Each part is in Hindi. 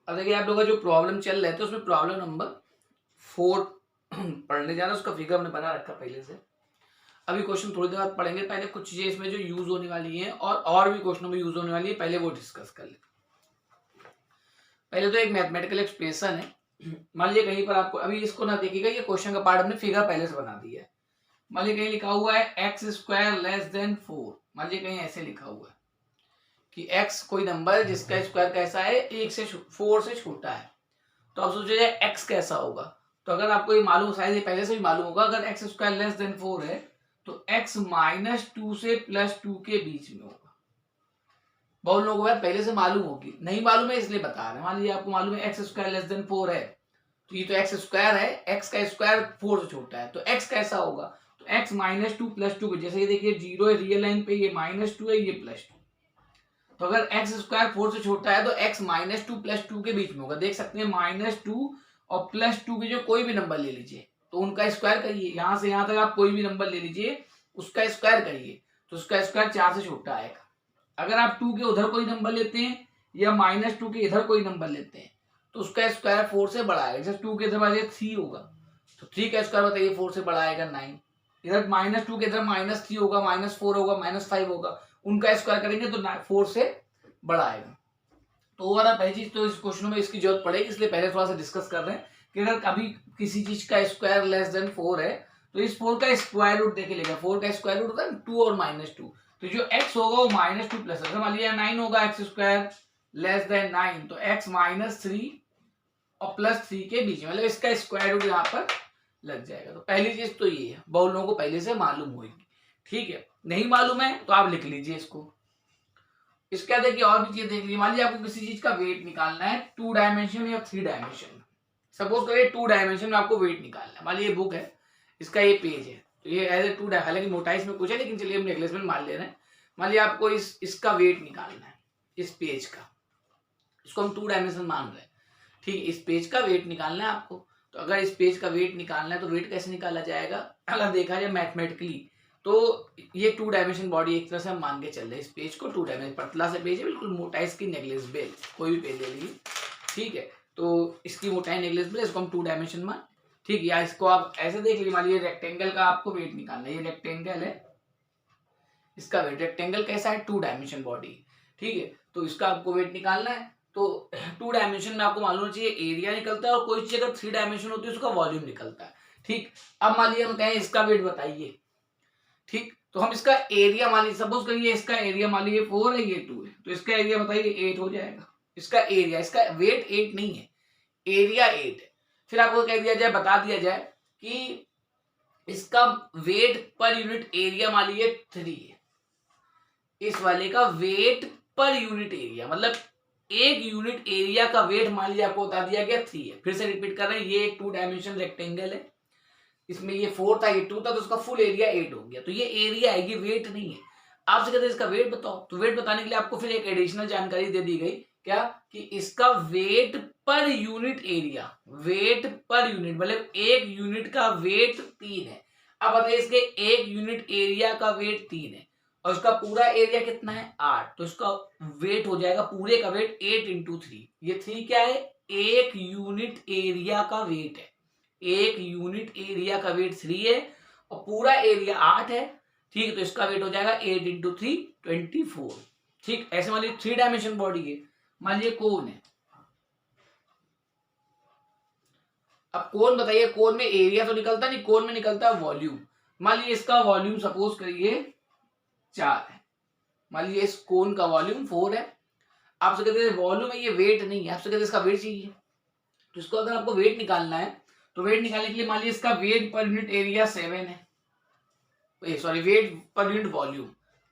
अब देखिए आप लोगों का जो प्रॉब्लम चल रहा है तो उसमें प्रॉब्लम नंबर 4 पढ़ने जा रहा है, उसका फिगर हमने बना रखा पहले से। अभी क्वेश्चन थोड़ी देर बाद पढ़ेंगे, पहले कुछ चीजें इसमें जो यूज होने वाली हैं और भी क्वेश्चनों में यूज होने वाली है, पहले वो डिस्कस कर ले। पहले तो एक मैथमेटिकल एक्सप्रेशन है। मान लीजिए कहीं पर आपको अभी इसको ना देखिएगा, ये क्वेश्चन का पार्ट हमने फिगर पहले से बना दिया है। मान लीजिए कहीं लिखा हुआ है एक्स स्क्वायर लेस देन 4, मान लीजिए कहीं ऐसे लिखा हुआ है कि x कोई नंबर है जिसका स्क्वायर कैसा है 4 से छोटा है। तो आप सोचिए x कैसा होगा। तो अगर आपको ये मालूम, शायद ये पहले से भी मालूम होगा, अगर एक्स स्क्वायर लेस देन 4 है तो x -2 से +2 के बीच में होगा। बहुत लोगों को बात पहले से मालूम होगी, नहीं मालूम है इसलिए बता रहे हैं। मान लीजिए आपको मालूम है एक्स स्क्वायर लेस देन 4 है, तो ये तो एक्स स्क्वायर है, एक्स का स्क्वायर 4 से छोटा है, तो x कैसा होगा, तो x -2 +2, जैसे ये देखिए 0 है रियल लाइन पे, ये -2 है, ये +2। तो अगर एक्स स्क्वायर 4 से छोटा है तो x -2 +2 के बीच में होगा। देख सकते हैं -2 और +2 के जो कोई भी नंबर ले लीजिए तो उनका स्क्वायर करिए, यहां से यहां तक आप कोई भी नंबर ले लीजिए उसका स्क्वायर करिए तो उसका स्क्वायर 4 से छोटा आएगा। अगर आप 2 के उधर कोई नंबर लेते हैं या -2 के इधर कोई नंबर लेते हैं तो उसका स्क्वायर 4 से बड़ा आएगा। जैसे 2 के इधर 3 होगा तो 3 का स्क्वायर बताइए 4 से बड़ा आएगा 9। इधर -2 के इधर -3 होगा, -4 होगा, -5 होगा, उनका स्क्वायर करेंगे तो 4 से बड़ा आएगा। तो ओवरऑल पहली चीज तो इस क्वेश्चन में इसकी जरूरत पड़ेगी, इसलिए पहले थोड़ा सा डिस्कस कर रहे हैं कि अगर कभी किसी चीज का स्क्वायर लेस देन 4 है तो इस 4 का स्क्वायर रूट देखे लेगा। 4 का स्क्वायर रूट होता है 2 और -2, तो जो x होगा वो -2 प्लस, अगर मान लिया 9 होगा एक्स स्क्वायर लेस देन 9 तो x -3 और +3 के बीच में, मतलब इसका स्क्वायर रूट यहाँ पर लग जाएगा। तो पहली चीज तो ये है, बहुत लोगों को पहले से मालूम होगी। ठीक है, नहीं मालूम है तो आप लिख लीजिए इसको। इसके बाद देखिए और भी चीज देख लीजिए। मान लीजिए आपको किसी चीज का वेट निकालना है 2 डायमेंशन या 3 डायमेंशन में। सपोज करिए 2 डायमेंशन में आपको वेट निकालना है। मान लीजिए बुक है, इसका ये पेज है, तो ये एज ए 2, हालांकि मोटाई इसमें कुछ है लेकिन चलिए हम नेगलेस में मान ले रहे हैं। मान लीजिए आपको इसका वेट निकालना है, इस पेज का, इसको हम 2 डायमेंशन मान रहे हैं। ठीक है, इस पेज का वेट निकालना है आपको। तो अगर इस पेज का वेट निकालना है तो वेट कैसे निकाला जाएगा, अगर देखा जाए मैथमेटिकली तो ये 2 डायमेंशन बॉडी एक तरह से हम मान के चल रहे हैं। इस पेज को 2 डायमेंशन, पतला से पेज है बिल्कुल, मोटाई इसकी नेग्लिजिबल, कोई भी पेज ले लीजिए। ठीक है, तो इसकी मोटाई नेग्लिजिबल, इसको हम 2 डायमेंशन मान। ठीक है, या इसको आप ऐसे देख लीजिए, मान लीजिए रेक्टेंगल का आपको वेट निकालना है, ये रेक्टेंगल है, इसका वेट, रेक्टेंगल कैसा है 2 डायमेंशन बॉडी। ठीक है, तो इसका आपको वेट निकालना है। तो 2 डायमेंशन में आपको मालूम चाहिए एरिया निकलता है, और कोई चीज अगर 3 डायमेंशन होती है उसका वॉल्यूम निकलता है। ठीक, अब मान लीजिए हम कहें इसका वेट बताइए। ठीक, तो हम इसका एरिया मान लीजिए, सपोज करिए इसका एरिया मान लीजिए 4 है, ये 2 है, तो इसका एरिया बताइए 8 हो जाएगा। इसका एरिया, इसका वेट 8 नहीं है, एरिया 8 है। फिर आपको कह दिया जाए, बता दिया जाए कि इसका वेट पर यूनिट एरिया मान लीजिए 3 है। इस वाले का वेट पर यूनिट एरिया, मतलब एक यूनिट एरिया का वेट मान लीजिए आपको बता दिया गया 3 है। फिर से रिपीट कर रहे हैं, ये एक 2 डायमेंशन रेक्टेंगल है, इसमें ये 4 था, ये 2 था, तो उसका फुल एरिया 8 हो गया। तो ये एरिया है, ये वेट नहीं है। आपसे कहते हैं इसका वेट बताओ, तो वेट बताने के लिए आपको फिर एक एडिशनल जानकारी दे दी गई, क्या कि इसका weight per unit area, weight per unit मतलब एक यूनिट का वेट 3 है। अब बताइए इसके एक यूनिट एरिया का वेट 3 है और इसका पूरा एरिया कितना है 8, तो इसका वेट हो जाएगा पूरे का वेट 8 × 3। ये 3 क्या है, एक यूनिट एरिया का वेट है, एक यूनिट एरिया का वेट 3 है और पूरा एरिया 8 है। ठीक है, तो इसका वेट हो जाएगा 8 × 3 24। ठीक, ऐसे मान लीजिए 3 डायमेंशन बॉडी है। मान लीजिए कोन है, अब कोन बताइए, कोन में एरिया तो निकलता नहीं, कोन में निकलता है वॉल्यूम। मान लीजिए इसका वॉल्यूम सपोज करिए 4 है, मान लीजिए इस कोन का वॉल्यूम 4 है। आपसे कहते हैं वॉल्यूम है, ये वेट नहीं है, आपसे कहते हैं इसका वेट चाहिए। तो इसको अगर आपको वेट निकालना है तो वेट निकालने के लिए मान लीजिए इसका वेट पर यूनिट एरिया 7 है, sorry weight per unit volume.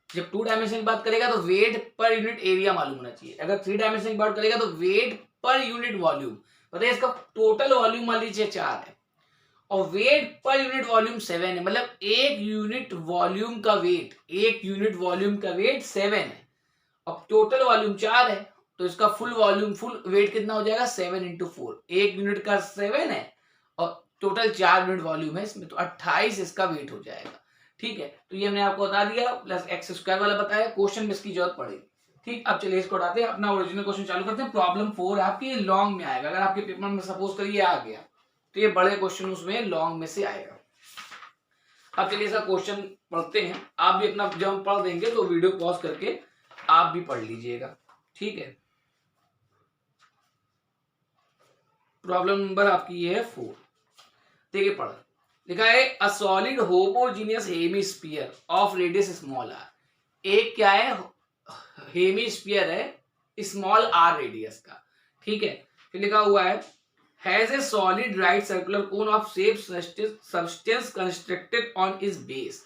जब 2 डायमेंशन की बात करेगा तो वेट पर यूनिट एरिया मालूम होना चाहिए, अगर 3 डायमेंशन की बात करेगा तो वेट पर यूनिट वॉल्यूम। बताइए इसका टोटल वॉल्यूम मान लीजिए 4 है और वेट पर यूनिट वॉल्यूम 7 है, मतलब एक यूनिट वॉल्यूम का वेट, एक यूनिट वॉल्यूम का वेट 7 है और टोटल वॉल्यूम 4 है, तो इसका फुल वॉल्यूम, फुल वेट कितना हो जाएगा 7 × 4। एक यूनिट का 7 है और टोटल 4 यूनिट वॉल्यूम है इसमें, तो 28 इसका वेट हो जाएगा। ठीक है, तो ये हमने आपको बता दिया, प्लस x² वाला बताया, क्वेश्चन में इसकी जरूरत पड़ेगी। ठीक, अब चलिए इसको उठाते हैं, अपना ओरिजिनल क्वेश्चन चालू करते हैं। प्रॉब्लम 4 आपकी लॉन्ग में आएगा, अगर आपके पेपर में सपोज करिए आ गया तो ये बड़े क्वेश्चन उसमें लॉन्ग में से आएगा। अब चलिए इसका क्वेश्चन पढ़ते हैं, आप भी अपना जब हम पढ़ देंगे तो वीडियो पॉज करके आप भी पढ़ लीजिएगा, ठीक है। प्रॉब्लम नंबर आपकी ये है 4, देखिए पढ़, लिखा है a solid homogeneous hemisphere of radius small R. एक क्या है, हेमिस्फीयर है स्मॉल आर रेडियस का, ठीक है। फिर लिखा हुआ है has a solid right circular cone of shape substance constructed on is base.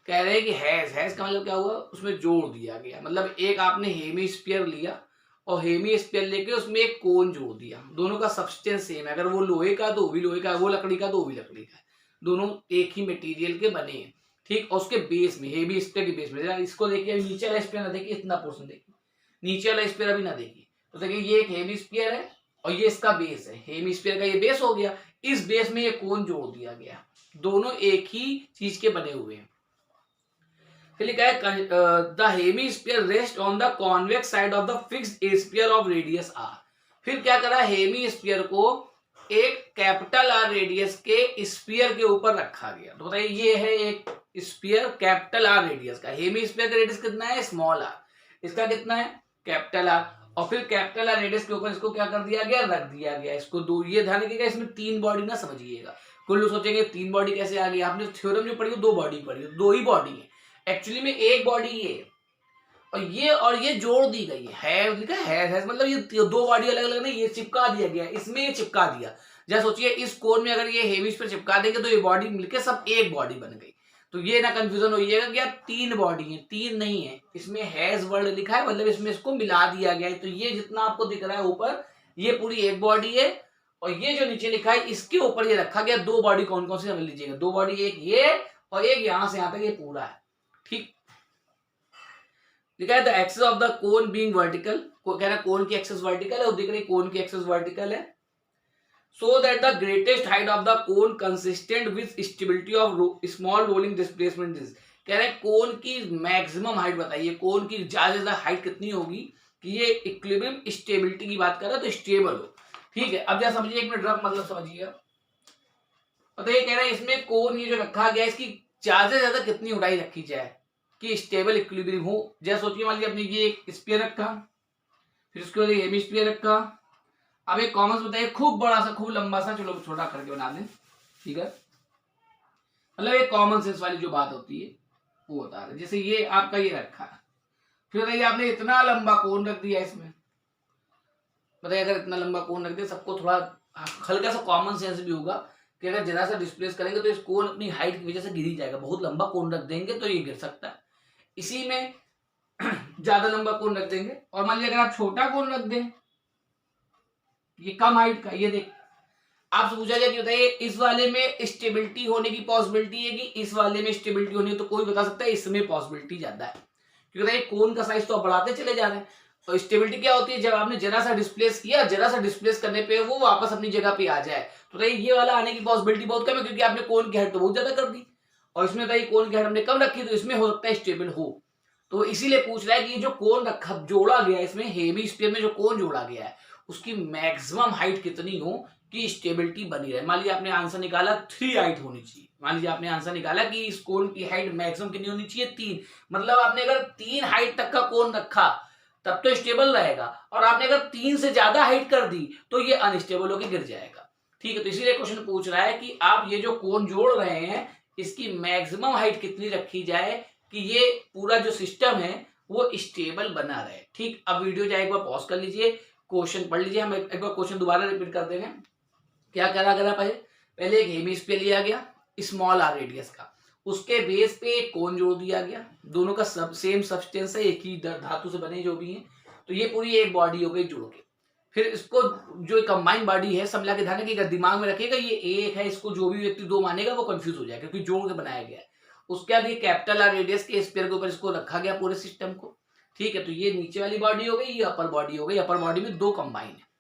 कह रहे हैं कि हैज का मतलब क्या हुआ, उसमें जोड़ दिया गया, मतलब एक आपने हेमिस्फीयर लिया और हेमिस्फीयर लेके उसमें एक कोन जोड़ दिया, दोनों का सब्सटेंस सेम है, अगर वो लोहे का तो वो भी लोहे का, वो लकड़ी का तो वो भी लकड़ी का, दोनों एक ही मटेरियल के बने हैं, ठीक। और उसके बेस में, हेमिस्फीयर के बेस में, इसको देखिए नीचे वाला स्फीयर ना देखिए, इतना पोर्शन देखिए, नीचे वाला स्फीयर अभी ना देखिए, तो देखिए ये एक हेमिस्फीयर है और ये इसका बेस है, हेमिस्फीयर का ये बेस हो गया, इस बेस में ये कोन जोड़ दिया गया, दोनों एक ही चीज के बने हुए हैं। फिर लिखा है the hemisphere rest on the convex side of the fixed sphere of radius R. फिर क्या करा, हेमिस्फीयर को एक कैपिटल आर रेडियस के स्फीयर के ऊपर रखा गया। तो बताइए ये है एक स्फीयर कैपिटल आर रेडियस का, हेमिस्फीयर का रेडियस कितना है, स्मॉल आर, इसका कितना है, कैपिटल आर, और फिर कैपिटल आर रेडियस के ऊपर इसको क्या कर दिया गया, रख दिया गया। इसको दो, ये ध्यान रखिएगा इसमें 3 बॉडी ना समझिएगा, कुछ लोग सोचेंगे 3 बॉडी कैसे आ गई, आपने थ्योरम जो पढ़ी 2 बॉडी पढ़ी, 2 ही बॉडी है, एक्चुअली में एक बॉडी है और ये जोड़ दी गई है, लिखा है मतलब ये 2 बॉडी अलग अलग नहीं, ये चिपका दिया गया, इसमें ये चिपका दिया। जैसे सोचिए इस कोन में अगर ये हेमिस्फीयर चिपका देंगे तो ये बॉडी मिलके सब एक बॉडी बन गई, तो ये ना कंफ्यूजन होइएगा कि आप 3 बॉडी है, 3 नहीं है, इसमें हैज वर्ड लिखा है, मतलब इसमें इसको मिला दिया गया है। तो ये जितना आपको दिख रहा है ऊपर, ये पूरी एक बॉडी है, और ये जो नीचे लिखा है इसके ऊपर ये रखा गया 2 बॉडी, कौन कौन सी समझ लीजिएगा, 2 बॉडी, एक ये और एक यहां से यहां तक ये पूरा है, ठीक। लिखा है the axis of the cone being vertical, को कह रहा है कोन की एक्सिस वर्टिकल है और दिख रही कोन की एक्सिस वर्टिकल है, so that the greatest height of the cone consistent with stability of small rolling displacement is. कह रहे हैं कोन की मैक्सिमम हाइट बताइए, कोन की ज्यादा हाइट कितनी होगी कि ये इक्विलिब्रियम स्टेबिलिटी की बात कर रहा है, तो स्टेबल हो, ठीक है। अब जरा समझिए, एक मिनट रफ मतलब समझिएगा, बताइए कह रहे हैं इसमें कोन ये जो रखा गया इसकी ज्यादा से ज्यादा कितनी ऊंचाई रखी जाए कि स्टेबल इक्विलिब्रियम हो। जैसे सोचिए मान लीजिए अपने ये एक स्फीयर रखा, फिर उसके बाद हेमिस्फीयर रखा, अब एक कॉमन बताइए खूब बड़ा सा खूब लंबा सा, चलो छोटा करके बना दें, ठीक है, मतलब एक कॉमन सेंस वाली जो बात होती है वो बता रहे। जैसे ये आपका ये रखा है, फिर बताइए आपने इतना लंबा कोन रख दिया इसमें, बताइए अगर इतना लंबा कोन रख दिया, सबको थोड़ा हल्का सा कॉमन सेंस भी होगा कि अगर जरा सा डिस्प्लेस करेंगे तो इस कोन अपनी हाइट की वजह से गिर ही जाएगा, बहुत लंबा कोन रख देंगे तो ये गिर सकता है, इसी में ज्यादा लंबा कोन रख देंगे। और मान लीजिए अगर आप छोटा कोन रख दें, ये कम हाइट का, ये देख आपसे पूछा जाए कि बताइए इस वाले में स्टेबिलिटी होने की पॉसिबिलिटी है कि इस वाले में स्टेबिलिटी होनी है, तो कोई बता सकता है इसमें पॉसिबिलिटी ज्यादा है, क्योंकि बताइए कोन का साइज तो आप बढ़ाते चले जा रहे हैं, और स्टेबिलिटी क्या होती है, जब आपने जरा सा डिस्प्लेस किया, जरा सा डिस्प्लेस करने पे वो वापस अपनी जगह पे आ जाए, तो बताइए ये वाला आने की पॉसिबिलिटी बहुत कम है, क्योंकि आपने कोन की हाइट तो बहुत ज्यादा कर दी, और इसमें बताइए कोन की हाइट हमने कम रखी, तो इसमें हो सकता है स्टेबल हो। तो इसीलिए पूछ रहा है कि जो कोन रखा जोड़ा गया इसमें हेमिस्फीयर में जो कोन जोड़ा गया है उसकी मैक्सिमम हाइट कितनी हो कि स्टेबिलिटी बनी रहे। मान लीजिए आपने आंसर निकाला 3 हाइट होनी चाहिए, मान लीजिए आपने आंसर निकाला कि इस कोन की हाइट मैक्सिमम कितनी होनी चाहिए 3, मतलब आपने अगर 3 हाइट तक का कोन रखा तब तो स्टेबल रहेगा, और आपने अगर 3 से ज्यादा हाइट कर दी तो ये अनस्टेबल होकर गिर जाएगा, ठीक है। तो इसीलिए क्वेश्चन पूछ रहा है कि आप ये जो कोन जोड़ रहे हैं इसकी मैक्सिमम हाइट कितनी रखी जाए कि ये पूरा जो सिस्टम है वो स्टेबल बना रहे, ठीक। अब वीडियो जाए एक बार पॉज कर लीजिए, क्वेश्चन पढ़ लीजिए, हम एक बार क्वेश्चन दोबारा रिपीट कर देंगे। क्या करा करा पहले एक हेमिस्फीयर लिया गया स्मॉल आर रेडियस का, उसके बेस पे एक कोन जोड़ दिया गया, दोनों का सेम सब्सटेंस है, एक ही धातु से बने जो भी हैं, तो ये पूरी एक बॉडी हो गई जोड़ के। फिर इसको जो कंबाइंड बॉडी है सब मिला के ध्यान रखिएगा, दिमाग में रखिएगा ये एक है, इसको जो भी व्यक्ति 2 मानेगा वो कंफ्यूज हो जाएगा क्योंकि जोड़ के बनाया गया है। उसके बाद ये कैपिटल आर रेडियस के स्फीयर के ऊपर इसको रखा गया पूरे सिस्टम को, ठीक है। तो ये नीचे वाली बॉडी हो गई, ये अपर बॉडी हो गई, अपर बॉडी में 2 कंबाइन है।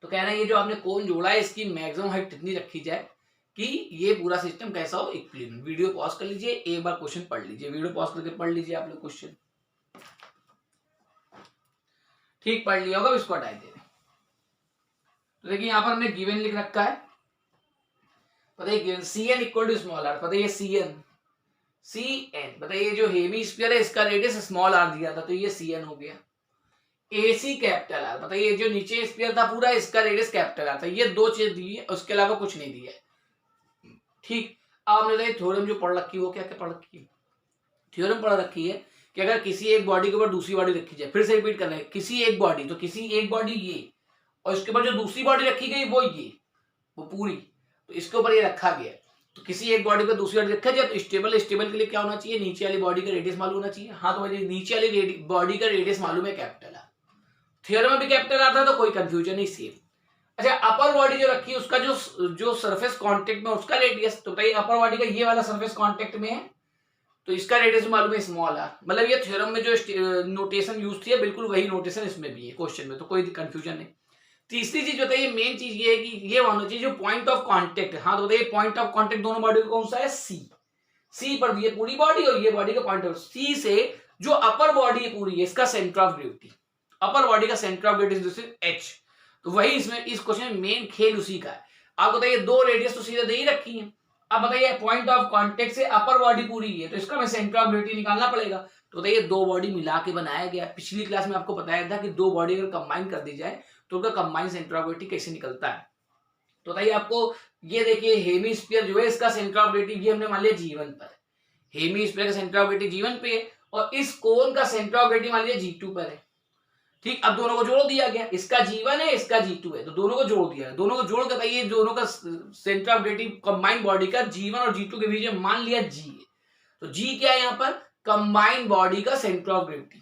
तो कह रहे हैं ये जो आपने कोन जोड़ा है इसकी मैक्सिमम हाइट कितनी रखी जाए कि ये पूरा सिस्टम कैसा हो इक्विलिब्रियम। वीडियो पॉज कर लीजिए, एक बार क्वेश्चन पढ़ लीजिए, वीडियो पॉज करके पढ़ लीजिए आप लोग क्वेश्चन। ठीक, पढ़ लिया होगा, इसको हटा दे रहे। तो देखिए यहाँ पर हमने गिवन लिख रखा है, पता है given Cn equal to small R, पता है Cn बताइए जो हेमी स्फीयर है इसका रेडियस स्मॉल आर दिया था, तो ये Cn हो गया। AC कैपिटल आर, बताइए जो नीचे स्फीयर था पूरा इसका रेडियस कैपिटल आर था, ये दो चीज दी है, उसके अलावा कुछ नहीं दिया है। ठीक, आपने थ्योरम जो पढ़ रखी है वो क्या क्या पढ़ रखी है, थ्योरम पढ़ रखी है कि अगर किसी एक बॉडी के ऊपर दूसरी बॉडी रखी जाए, फिर से रिपीट कर रहे हैं, किसी एक बॉडी, तो किसी एक बॉडी ये, और इसके ऊपर जो दूसरी बॉडी रखी गई वो ये, वो पूरी, तो इसके ऊपर ये रखा गया, तो किसी एक बॉडी को दूसरी बॉडी रखा जाए तो स्टेबल के लिए क्या होना चाहिए, नीचे वाली बॉडी का रेडियस मालूम होना चाहिए। हाँ, तो मुझे नीचे वाली बॉडी का रेडियस मालूम है कैपिटल आर, थ्योरम में भी कैपिटल आर था, तो कोई कंफ्यूजन नहीं, सेम। अच्छा, अपर बॉडी जो रखी है उसका जो सरफेस कांटेक्ट में उसका रेडियस, तो भाई अपर बॉडी का ये वाला सरफेस कांटेक्ट में है तो इसका रेडियस मालूम है स्मॉल आर, मतलब ये थ्योरम में जो नोटेशन यूज थी है बिल्कुल वही नोटेशन इसमें भी है क्वेश्चन में, तो कोई कंफ्यूजन नहीं। तीसरी चीज बताइए, मेन चीज ये है कि ये होना चाहिए जो पॉइंट ऑफ कांटेक्ट है। हाँ, तो बताइए पॉइंट ऑफ कांटेक्ट दोनों बॉडी का कौन सा है, सी पर ये पूरी बॉडी और ये बॉडी का पॉइंट ऑफ, सी से जो अपर बॉडी है पूरी है इसका centre of gravity, upper body का सेंटर ऑफ ग्रेविटी एच, तो वही इसमें इस क्वेश्चन में मेन खेल उसी का है। आप बताइए दो रेडियस तो सीधे दे ही रखी है, अब बताइए पॉइंट ऑफ कांटेक्ट से अपर बॉडी पूरी है तो इसका हमें सेंटर ऑफ ग्रेविटी निकालना पड़ेगा, तो बताइए दो बॉडी मिला के बनाया गया। पिछली क्लास में आपको बताया था कि दो बॉडी अगर कंबाइन कर दी जाए तो उनका कंबाइन सेंटर ऑफ ग्रेविटी कैसे निकलता है। तो बताइए आपको ये देखिए हेमीस्फीयर जो है इसका सेंटर ऑफ ग्रेविटी ये हमने मान लिया G1 पर, हेमीस्फीयर का सेंटर ऑफ ग्रेविटी G1 पे है और इस कोन का सेंटर ऑफ ग्रेविटी मान लिया G2 पर है। ठीक, अब दोनों को जोड़ दिया गया, इसका G1 है इसका G2 है, तो दोनों को जोड़ दिया, दोनों को जोड़ कर ये दोनों का centre of gravity combined body का G1 और G2 के बीच में मान लिया G है, तो G क्या है यहाँ पर, कंबाइंड बॉडी का सेंटर ऑफ ग्रेविटी।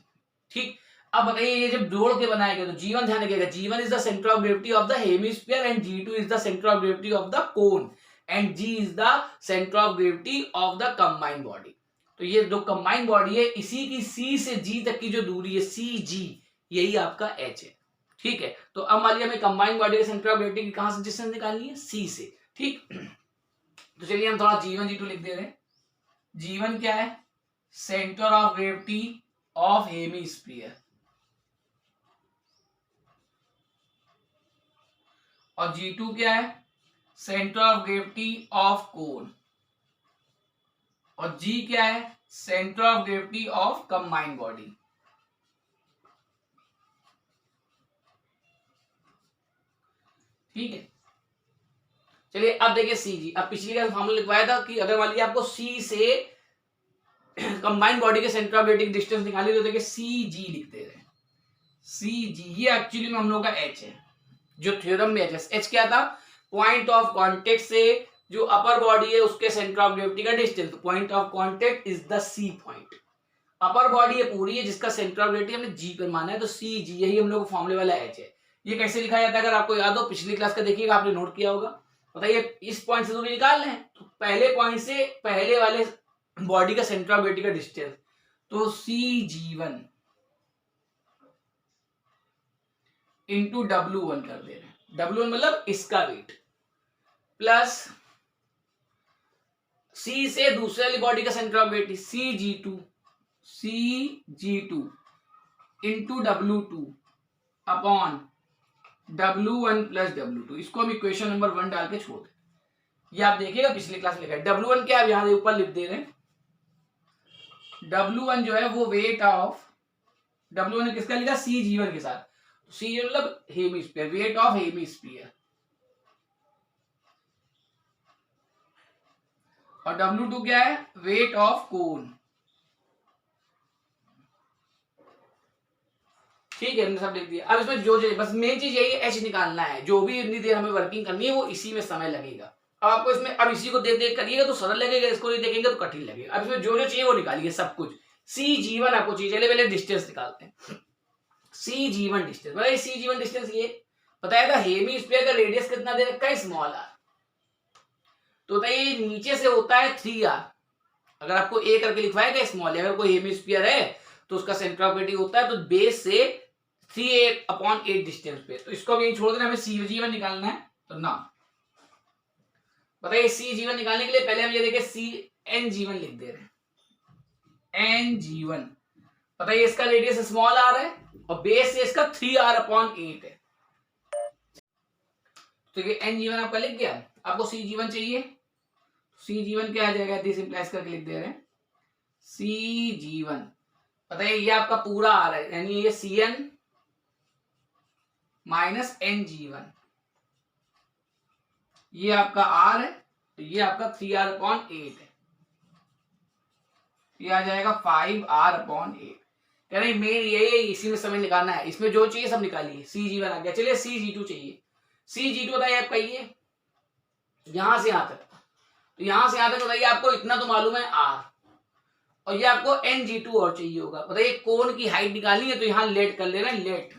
ठीक, अब बताइए ये जब जोड़ के बनाया गया तो G1 ध्यान रखिएगा, G1 is the centre of gravity of the hemisphere and G2 is the centre of gravity of the cone and G is the centre of gravity of the combined body. तो ये जो कंबाइंड बॉडी है इसी की C से G तक की जो दूरी है CG, यही आपका H है। ठीक है, तो अब मान लिया हमें कंबाइंड बॉडी के सेंटर ऑफ ग्रेविटी की कहां से डिस्टेंस निकालनी है, C से। ठीक, तो चलिए हम थोड़ा G1 G2 लिख दे रहे हैं। G1 क्या है, centre of gravity of hemisphere, और G2 क्या है, centre of gravity of cone, और G क्या है, centre of gravity of combined body. ठीक है, चलिए अब देखिए CG, अब पिछली का फॉर्मूला लिखवाया था कि अगर मान लीजिए आपको C से कंबाइंड बॉडी के सेंटर ऑफ ग्रेविटी की डिस्टेंस निकाली तो देखिए CG लिखते रहे, CG ये एक्चुअली में हम लोग का H है, जो थ्योरम में H क्या था, पॉइंट ऑफ कांटेक्ट से जो अपर बॉडी है उसके सेंटर ऑफ ग्रेविटी का distance, point of contact is the C point, upper body है पूरी है जिसका सेंटर ऑफ ग्रेविटी हमने G पर माना है, तो CG यही हम लोग फॉर्मूले वाला H है। ये कैसे लिखा जाता है अगर आपको याद हो, पिछली क्लास का देखिएगा, आपने नोट किया होगा। बताइए इस पॉइंट से दूरी निकाल लें तो पहले पॉइंट से पहले वाले बॉडी का सेंटर ऑफ ग्रेविटी का डिस्टेंस, तो CG1 इंटू W1 कर दे रहे हैं, W1 मतलब इसका वेट, प्लस C से दूसरे वाली बॉडी का centre of gravity CG2 into W2 upon W1 plus W2, इसको हम इक्वेशन नंबर 1 डाल के छोड़ दें। ये आप देखिएगा पिछली क्लास में लिखा है। W1 क्या है, यहां ऊपर लिख दे रहे हैं, W1 जो है वो वेट ऑफ, W1 ने किसका लिखा, CG1 के साथ, CG मतलब हेमिस्फीयर, वेट ऑफ हेमिस्फीयर, और W2 क्या है, वेट ऑफ कोन। ठीक है, हमने सब लिख दिया। अब इसमें जो बस मेन चीज यही है, H निकालना है, जो भी इतनी देर हमें वर्किंग करनी है वो इसी में समय लगेगा। अब आपको इसमें अब इसी को देख देख करिएगा तो सरल लगेगा, इसको नहीं देखेंगे तो कठिन लगेगा। अब इसमें जो जो चाहिए वो निकालिए सब कुछ। CG1 आपको चाहिए, चलिए पहले डिस्टेंस निकालते हैं। CG1 डिस्टेंस, बताइए CG1 डिस्टेंस ये बताया था, हेमिस्फीयर का रेडियस कितना दे रखा है, स्मॉल r, तो बताइए नीचे से होता है 3r, अगर आपको A करके लिखवाएगा स्मॉल, अगर कोई हेमिस्फीयर है तो उसका सेंटर ऑफ ग्रेविटी होता है तो बेस से 3/8 डिस्टेंस पे, तो इसको भी छोड़ देना, हमें CG1 निकालना है। तो ना बताइए CG1 निकालने के लिए पहले हम ये देखें CNG1 लिख दे रहे हैं, NG1 बताइए इसका रेडियस स्मॉल आर है और बेस से इसका 3r/8 है। तो ये n_g1 आपका लिख गया। आपको c_g1 चाहिए, c_g1 क्या आ जाएगा, दिस इंप्लाइज करके लिख दे रहे हैं c_g1। बताइए ये आपका पूरा आ रहा है, यानी ये cn माइनस n_g1, ये आपका r है, तो ये आपका 3r/8 है, ये आ जाएगा 5r/8। कह रहे मेन यही है, इसी में समय निकालना है, इसमें जो चाहिए सब निकालिए। c_g1 आ गया, चलिए c_g2 चाहिए। c_g2 बताइए आपका ये यहां से यहां तक, तो यहां से यहां तक बताइए आपको इतना तो मालूम है r, और ये आपको n_g2 और चाहिए होगा। बताइए कोन की हाइट निकालनी है तो यहां लेट कर ले रहे हैं, लेट,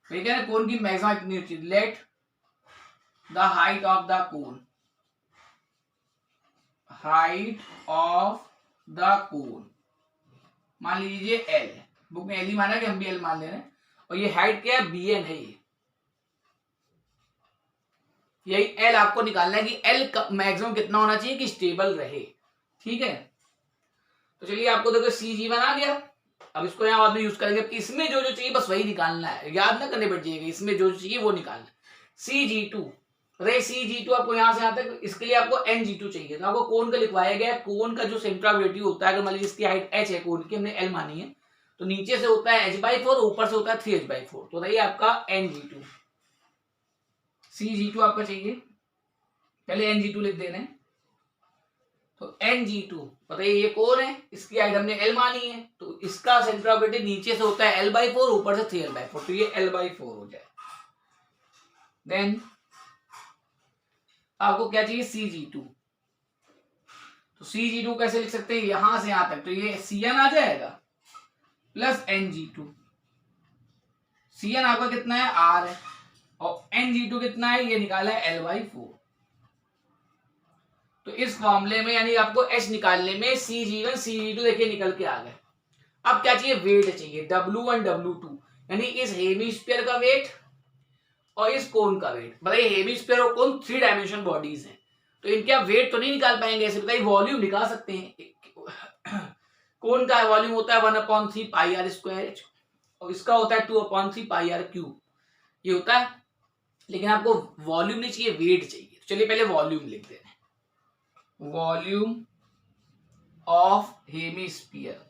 ठीक है ना, कोन की मैक्सिमम इतनी होती है, let the height of the cone, height of the कोन मान लीजिए L, बुक में L ही माना कि हम भी L मान ले रहे हैं, और ये हाइट क्या है, BN है, ये यही L आपको निकालना है कि L मैक्सिमम कितना होना चाहिए कि स्टेबल रहे, ठीक है। तो चलिए आपको देखो c_g1 आ गया, अब इसको यहां बाद में यूज करेंगे, इसमें जो जो चाहिए बस वही निकालना है, याद ना करने बैठ जाइएगा, इसमें जो चाहिए वो निकालना है। c_g2, अरे c_g2 आपको यहां से यहां तक, इसके लिए आपको n_g2 चाहिए, तो आपको कोन का लिखवाया गया है, कोन का जो सेंटर ऑफ ग्रेविटी होता है, अगर मान लीजिए इसकी हाइट h है, कोन की हमने L मानी है, तो नीचे से होता है h/4, ऊपर से होता है 3h/4, तो बताइए आपका n_g2, c_g2 आपका चाहिए, पहले n_g2 लिख देना है, तो n_g2 बताइए ये कौन है, इसकी हाइट हमने L मानी है, तो इसका सेंटर ऑफ ग्रेविटी नीचे से होता है L/4, ऊपर से 3l/4, तो ये L/4 हो जाए। देन आपको क्या चाहिए, c_g2, तो c_g2 कैसे लिख सकते हैं, यहां से यहां तक, तो ये cn आ जाएगा प्लस n_g2, cn आपका कितना है, r है, और n_g2 कितना है, ये निकाला है L/4। तो इस मामले में यानी आपको h निकालने में c_g1 c_g2 देखिए निकल के आ गए। अब क्या चाहिए, वेट चाहिए, W1 W2, यानी इस हेमिस्फीयर का वेट और इस कोन का वेट। बताइए हेमिस्फीयर और कोन 3 डायमेंशन बॉडीज हैं, तो इनके आप वेट तो नहीं निकाल पाएंगे ऐसे, बताइए वॉल्यूम निकाल सकते हैं। कोन का वॉल्यूम होता है 1/3 πr², और इसका होता है 2/3 πr³, ये होता है, लेकिन आपको वॉल्यूम नहीं चाहिए, वेट चाहिए। तो चलिए पहले वॉल्यूम लिख देते हैं, वॉल्यूम ऑफ हेमिस्फीयर,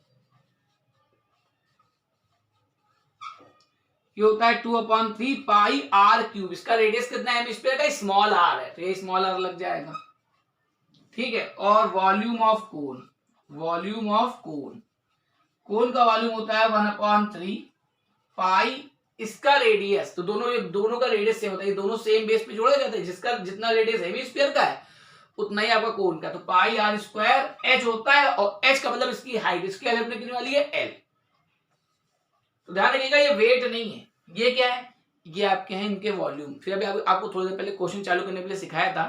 ये होता है 2/3 πr³, इसका रेडियस कितना है हेमिस्फीयर का, स्मॉल r है, तो ये स्मॉल r लग जाएगा, ठीक है। और volume of cone, volume of cone, cone का वॉल्यूम होता है 1/3 पाई, इसका रेडियस, तो दोनों का रेडियस सेम होता है, ये दोनों सेम बेस पे जोड़े जाते हैं, जिसका जितना रेडियस हेमिस्फीयर का है उतना ही आपका कोन का, तो πr² h होता है, और h का मतलब इसकी हाइट, इसकी हाइट कितने वाली है, L। तो ध्यान रखिएगा ये वेट नहीं है, ये क्या है, ये आपके हैं इनके वॉल्यूम। फिर अभी आपको थोड़ी देर पहले क्वेश्चन चालू करने के लिए सिखाया था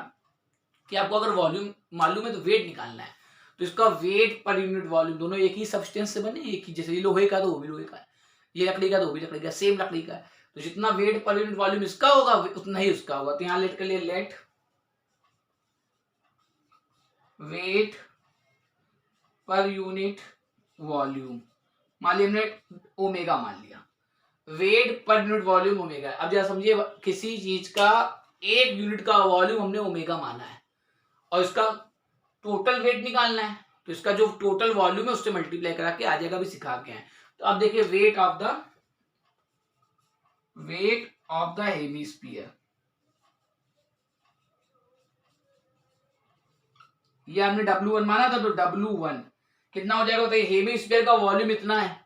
कि आपको अगर वॉल्यूम मालूम है तो वेट निकालना है, तो इसका वेट पर यूनिट वॉल्यूम, दोनों एक ही सब्सटेंस से बने, एक ही, जैसे ये लोहे का तो वो भी लोहे का है, ये लकड़ी का तो वो भी लकड़ी का, सेम लकड़ी का है, तो जितना वेट पर यूनिट वॉल्यूम इसका होगा उतना ही उसका होगा। तो यहाँ लेट कर लिए, let weight per unit volume, मान लिया हमने ओमेगा, मान लिया wait per unit volume omega. अब जरा समझिए, किसी चीज का एक यूनिट का वॉल्यूम हमने ओमेगा माना है और इसका टोटल वेट निकालना है, तो इसका जो टोटल वॉल्यूम है उससे मल्टीप्लाई करा के आ जाएगा, भी सिखा के हैं। तो अब देखिए वेट ऑफ द हेमिस्फीयर, ये हमने W1 माना था, तो W1 कितना हो जाएगा, बताइए हेमिस्फीयर का वॉल्यूम इतना है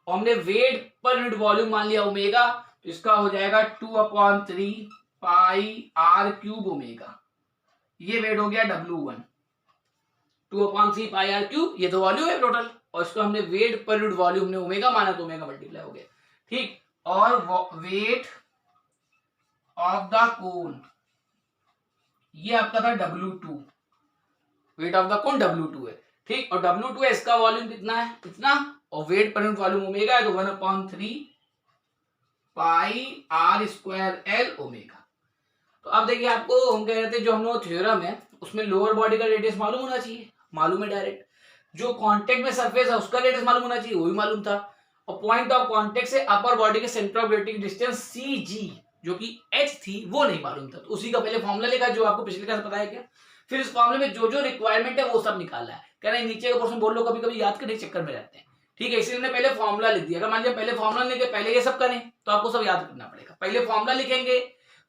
और हमने वेट पर यूनिट वॉल्यूम मान लिया ओमेगा, तो इसका हो जाएगा 2/3 πr³ ओमेगा, ये वेट हो गया W1, 2/3 πr³, ये तो वॉल्यूम है टोटल, और इसको हमने वेट पर यूनिट वॉल्यूम हमने ओमेगा माना, तो ओमेगा मल्टीप्लाई हो गया, ठीक। और वेट ऑफ द कोन, ये आपका था W2, weight of the cone W2 है, ठीक, और W2 है, इसका वॉल्यूम कितना है, इतना, और wait per unit volume omega है, तो 1/3 πr² ओमेगा। तो अब देखिए आपको हम कह रहे थे जो हम लोग थ्योरम है उसमें लोअर बॉडी का रेडियस मालूम होना चाहिए, मालूम है डायरेक्ट, जो कांटेक्ट में सरफेस है उसका रेडियस मालूम होना चाहिए, वो भी मालूम था। और पॉइंट ऑफ कांटेक्ट से अपर बॉडी के सेंटर ऑफ ग्रेविटी की डिस्टेंस CG जो कि h थी वो नहीं मालूम था, तो उसी का पहले फॉर्मूला लिखा जो आपको पिछले क्लास बताया क्या। फिर इस फॉर्मूले में जो जो रिक्वायरमेंट है वो सब निकाला है। कह रहे नीचे का पोर्शन बोल लो, कभी कभी याद करने के चक्कर में रहते हैं, ठीक है, इसलिए हमने पहले फॉर्मूला लिख दिया। अगर मान लीजिए पहले फॉर्मूला लिखे पहले ये सब करें तो आपको सब याद करना पड़ेगा। पहले फॉर्मूला लिखेंगे,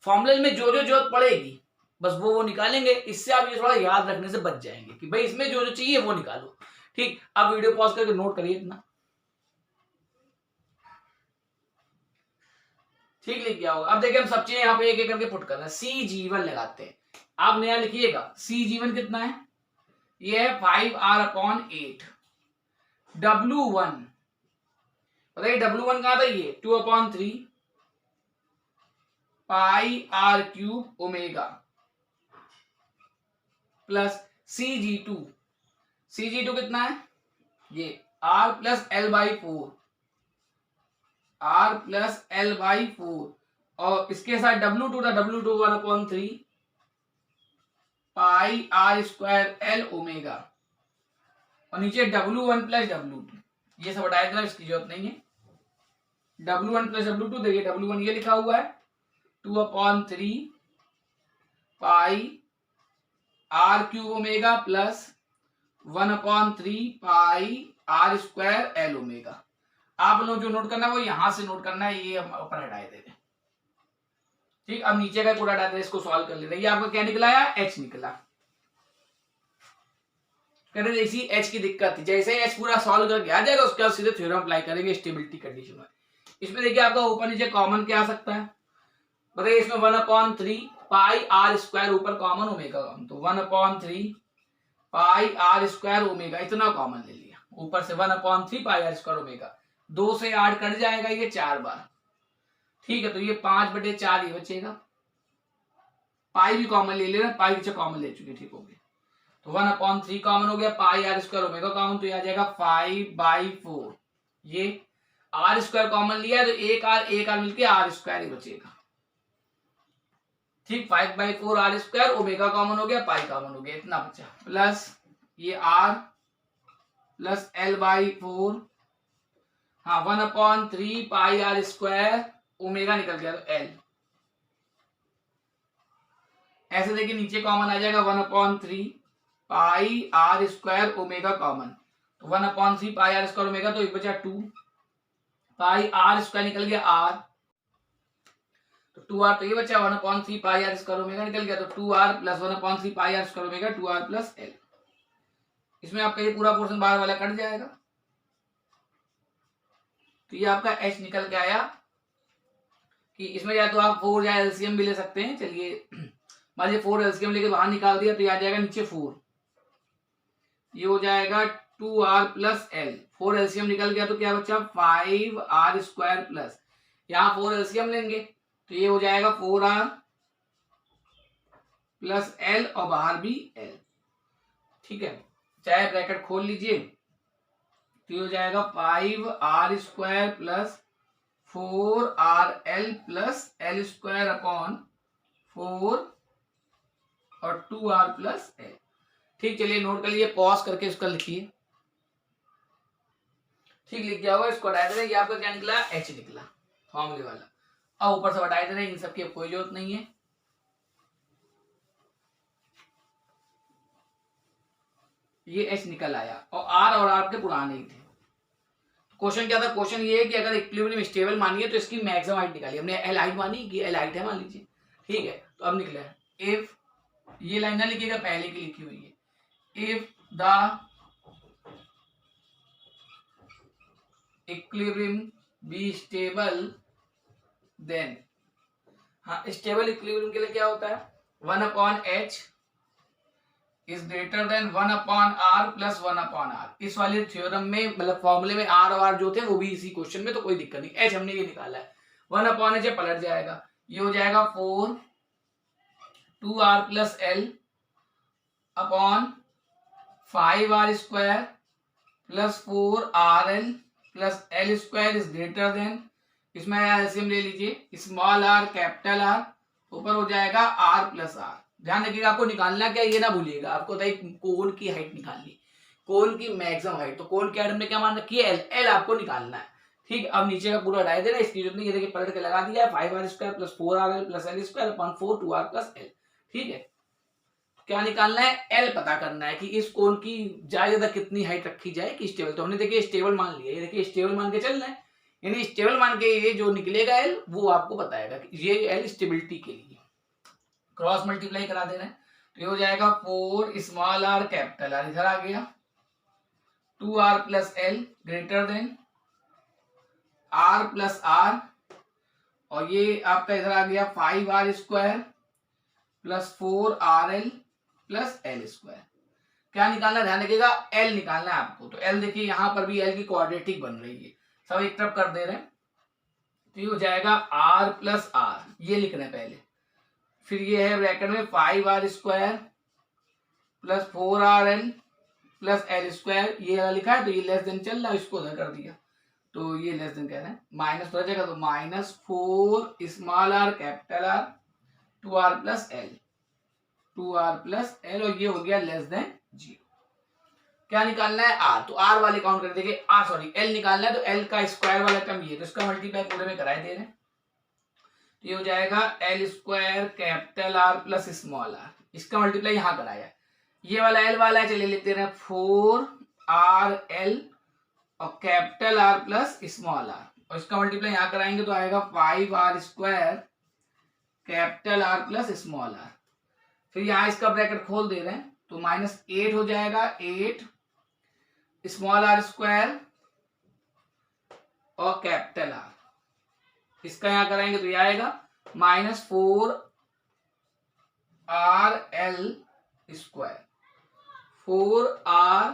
फॉर्मूले में जो जो जरूरत पड़ेगी बस वो निकालेंगे। इससे आप ये थोड़ा याद रखने से बच जाएंगे कि भाई इसमें जो जो चाहिए वो निकालो। ठीक, अब वीडियो पॉज करके नोट करिए इतना। ठीक लिख गया होगा। अब देखिए हम सब चीजें यहाँ पे एक एक करके पुट करना है। CG1 लगाते हैं, आप नया लिखिएगा। CG1 कितना है, ये है 5R/8। W1 बताइए, W1 कहां था, ये 2/3 πr³ ओमेगा प्लस CG2 कितना है, ये R+L/4 और इसके साथ W2 था, W2 1/3 πr² ओमेगा और नीचे W1 + W2, ये सब हटाया था, इसकी जरूरत नहीं है। W1 + W2 देखिए, W1 ये लिखा हुआ है 2/3 πr³ omega plus 1/3 πr² omega. आप लोग जो नोट करना है वो यहां से नोट करना है, ये हम ऊपर हटाए दे रहे। ठीक, अब नीचे का पूरा हटा दे, इसको सॉल्व कर ले रहे। ये आपका क्या निकला है, h निकला। कह रहे इसी h की दिक्कत थी, जैसे h पूरा सॉल्व करके आ जाएगा उसके बाद सीधे थ्योरम अप्लाई करेंगे स्टेबिलिटी कंडीशन में। इसमें देखिए आपका ऊपर नीचे कॉमन क्या आ सकता है, बताइए। इसमें 1/3 πr² ऊपर कॉमन, ओमेगा कॉमन, तो 1/3 πr² ओमेगा इतना कॉमन ले लिया ऊपर से, 1/3 πr² ओमेगा। 2 से 8 कट जाएगा ये 4 बार, ठीक है, तो ये 5/4 ये बचेगा। पाई भी कॉमन ले लेना, पाई पीछे कॉमन ले चुके, ठीक हो गया। तो 1/3 कॉमन हो गया, πr² ओमेगा कॉमन, तो ये आ जाएगा 5/4। ये r² कॉमन लिया है तो एक r मिलके r² ही बचेगा। ठीक, 5/4 r² ओमेगा कॉमन हो गया, पाई कॉमन हो गया, इतना बचा, प्लस ये r प्लस L/4, हाँ 1/3 πr², ओमेगा निकल गया तो L। ऐसे देखिए नीचे कॉमन आ जाएगा 1/3 πr² ओमेगा कॉमन, तो 1/3 πr² ओमेगा, तो एक बचा 2 πr² निकल गया r, तो 2r, तो ये बचा 1/3 πr² ओमेगा निकल गया, तो 2r plus 1/3 πr² omega 2r plus L। इसमें आपका ये पूरा पोर्शन बाहर वाला कट जाएगा, तो ये आपका h निकल के आया कि इसमें या तो आप 4 या LCM भी ले सकते हैं। चलिए मान लीजिए 4 LCM लेके बाहर निकाल दिया तो ये आ जाएगा नीचे 4, ये हो जाएगा 2r प्लस L। 4 LCM निकल गया तो क्या बचा 5r² प्लस, यहाँ 4 LCM लेंगे तो ये हो जाएगा 4r प्लस L और बाहर भी L, ठीक है, चाहे ब्रैकेट खोल लीजिए, तो ये हो जाएगा 5r² plus 4rl plus L²/4 और 2r प्लस L। ठीक, चलिए नोट कर लिए, पॉज करके इसका लिखिए। ठीक, लिख गया होगा, इसको हटा दे रहे, ये आपका क्या निकला, h निकला फॉर्मूले वाला। अब ऊपर से हटा दे रहे, इन सबकी कोई जरूरत नहीं है। ये h निकल आया और r आपके पुराने ही थे। क्वेश्चन क्या था, क्वेश्चन ये है कि अगर इक्विलिब्रियम स्टेबल मानिए तो इसकी मैक्सिमम हाइट निकालिए। हमने एल हाइट मानी कि एल हाइट है मान लीजिए, ठीक है, तो अब निकला है इफ, ये लाइन ना लिखिएगा, पहले की लिखी हुई है, if the equilibrium be stable then, हाँ स्टेबल इक्विलिब्रियम के लिए क्या होता है 1/h is greater than 1/r plus 1/r। इस वाले थ्योरम में मतलब फॉर्मूले में r और r जो थे वो भी इसी क्वेश्चन में, तो कोई दिक्कत नहीं। h हमने ये निकाला है, 1/h पलट जाएगा, ये हो जाएगा 4 2r plus L upon 5r² plus 4rl plus L² is greater than, इसमें एलसीएम ले लीजिए, स्मॉल r कैपिटल R, ऊपर हो जाएगा r प्लस r। ध्यान रखिएगा आपको निकालना क्या, ये ना भूलिएगा, आपको कोन की हाइट निकालनी, कोन की मैक्सिमम हाइट, तो कोन के हमने क्या मान रखी है, एल, एल आपको निकालना है। ठीक, अब नीचे का पूरा हटा देना, इसकी जरूरत नहीं, ये देखिए पलट के लगा दिया है 5r² plus 4rl plus l² upon 4 2r plus l। ठीक है, क्या निकालना है, एल पता करना है कि इस कोन की ज्यादा कितनी हाइट रखी जाए कि स्टेबल। तो हमने देखिए स्टेबल मान लिया, ये देखिए स्टेबल मान के चलना है, यानी स्टेबल मान के ये जो निकलेगा एल वो आपको बताएगा कि ये एल स्टेबिलिटी के लिए। क्रॉस मल्टीप्लाई करा दे रहे हैं, तो ये हो जाएगा 4 स्मॉल आर कैपिटल आर, इधर आ गया 2r plus L greater than r plus R, और ये आपका इधर आ गया 5r² plus 4rl plus l²। क्या निकालना है, ध्यान रखिएगा l निकालना है आपको। तो l देखिए यहां पर भी l की क्वाड्रेटिक बन रही है, सब एक तरफ कर दे रहे हैं, तो ये हो जाएगा r प्लस आर, ये लिख रहे हैं पहले, फिर ये है ब्रैकेट में 5r² plus 4rl plus l², ये लिखा है तो ये लेस देन चल रहा है, इसको उधर कर दिया तो ये लेस देन कह रहे हैं, माइनस हो जाएगा तो -4 small R capital are 2r plus l, 2r plus l, और ये हो गया लेस देन 0। क्या निकालना है, r, तो r वाले काउंट कर देंगे, सॉरी l निकालना है, तो l का स्क्वायर वाला टर्म ये, तो इसका मल्टीप्लाई पूरे में कराए दे रहे हैं, तो ये हो जाएगा l² capital r plus small r, इसका मल्टीप्लाई यहाँ कराया, ये वाला l वाला है, चलिए लिखते हैं 4rl और capital R plus small r, और इसका मल्टीप्लाई यहाँ कराएंगे तो आएगा 5r² capital R plus small r, फिर यहाँ इसका ब्रैकेट खोल दे रहे हैं तो -8 हो जाएगा, 8 स्मॉल r² और कैपिटल R, इसका यहाँ कराएंगे तो ये आएगा -4rl², 4r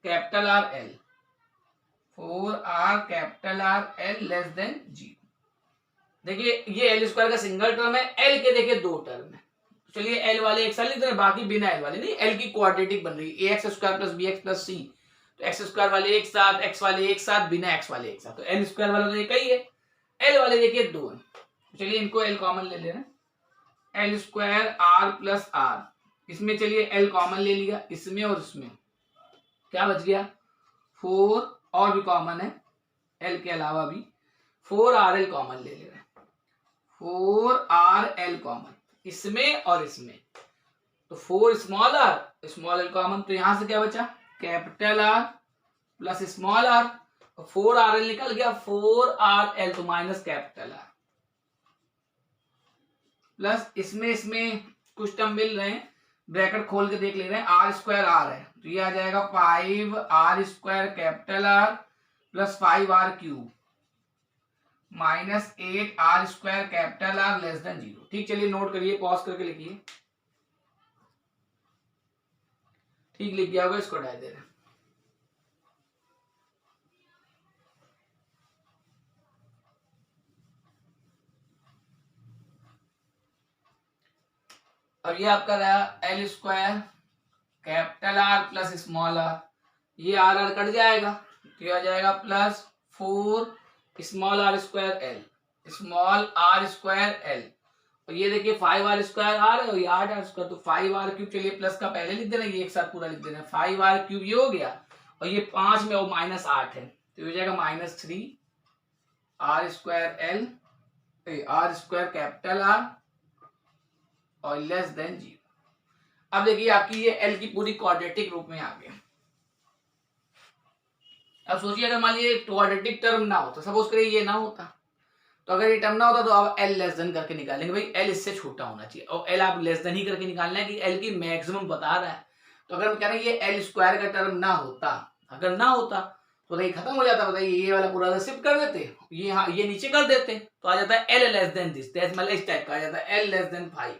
capital R l, 4r capital R l less then 0। देखिए ये l² का सिंगल टर्म है, l के देखिए दो टर्म है, तो चलिए l वाले एक साथ लिख रहे हैं, बाकी बिना l वाले नहीं, l की क्वाड्रेटिक बन रही है ax² plus bx plus c, तो x² वाले एक साथ, x वाले एक साथ, बिना x वाले एक साथ, तो l² वाला तो एक ही है, l वाले देखिए दो है, तो चलिए इनको l कॉमन ले ले रहे हैं, l² r प्लस r, इसमें चलिए l कॉमन ले लिया, इसमें और इसमें क्या बच गया 4, और भी कॉमन है l के अलावा भी 4rl कॉमन ले ले रहे हैं, 4rl कॉमन इसमें और इसमें, तो 4 स्मॉल r कॉमन, तो यहां से क्या बचा capital R plus small r, और 4rl निकल गया 4rl, तो माइनस कैपिटल R प्लस इसमें कुछ टर्म मिल रहे हैं, ब्रैकेट खोल के देख ले रहे हैं, r² r है तो ये आ जाएगा 5r² capital R plus 5r³ -8r² capital R less than 0। ठीक, चलिए नोट करिए, पॉज करके लिखिए, ठीक लिख गया होगा, इसको हटा दे रहे हैं। अब ये आपका रहा l² capital R plus small r, ये r कट जाएगा तो ये आ जाएगा plus 4 small r² l, small r² l, और ये देखिए 5r² r है और ये 8r², तो 5r³, चलिए प्लस का पहले लिख देना, ये एक साथ पूरा लिख देना, 5r³ ये हो गया, और ये 5 में वो -8 है तो ये हो जाएगा -3 r² l, r² capital R और लेस देन 0। अब देखिए आपकी ये l की पूरी क्वाड्रेटिक रूप में आ गया। अब सोचिए अगर मान लीजिए क्वाड्रेटिक टर्म ना होता, सपोज करिए ये ना होता, तो अगर ये टर्म ना होता तो आप l लेस देन करके निकालेंगे, भाई l इससे छोटा होना चाहिए, और l आप लेस देन ही करके निकालना है कि l की मैक्सिमम बता रहा है। तो अगर हम कह रहे हैं ये l² का टर्म ना होता, अगर ना होता तो बताइए खत्म हो जाता, बताइए ये वाला पूरा शिफ्ट कर देते, ये नीचे कर देते, तो आ जाता है l लेस देन दिस, मतलब इस टाइप का आ जाता है l लेस देन 5।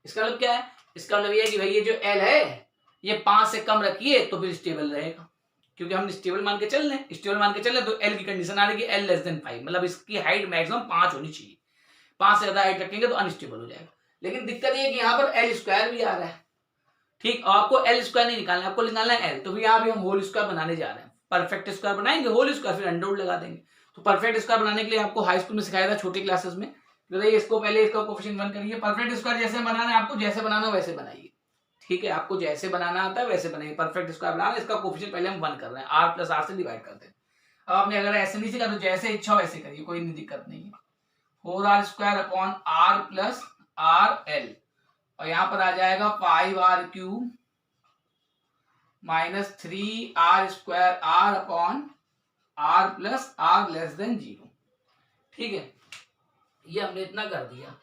इसका मतलब क्या है, इसका मतलब ये है कि भाई ये जो l है ये 5 से कम रखिए तो फिर स्टेबल रहेगा, क्योंकि हम स्टेबल मान के चल रहे हैं, स्टेबल मान के चल रहे तो l की कंडीशन आ रही है l लेस देन 5, मतलब इसकी हाइट मैक्सिमम 5 होनी चाहिए, 5 से ज्यादा हाइट रखेंगे तो अनस्टेबल हो जाएगा। लेकिन दिक्कत ये है कि यहाँ पर l² भी आ रहा है, ठीक, और आपको l² नहीं निकालना, आपको निकालना है l, तो फिर यहाँ भी हम होल स्क्वायर बनाने जा रहे हैं, परफेक्ट स्क्वायर बनाएंगे, होल स्क्वायर फिर अंडर रूट लगा देंगे। तो परफेक्ट स्क्वायर बनाने के लिए आपको हाई स्कूल में सिखाया था, छोटी क्लासेस में, बताइए इसको पहले इसका कोएफिशिएंट 1 करिए, परफेक्ट स्क्वायर जैसे बनाना है आपको, जैसे बनाना वैसे बनाइए, ठीक है, आपको जैसे बनाना आता है वैसे बनेंगे। परफेक्ट स्क्वायर बनाना, इसका कोफिशिएंट पहले हम 1 कर रहे हैं, r प्लस आर से डिवाइड करते हैं। अब आपने अगर ऐसे नहीं सीखा तो जैसे इच्छा वैसे करिए, कोई नहीं दिक्कत नहीं है। 4r square upon r plus R L, और यहाँ पर आ जाएगा 5r cube minus 3r square r upon r plus r less than 0। ठीक है, ये हमने इतना कर दिया।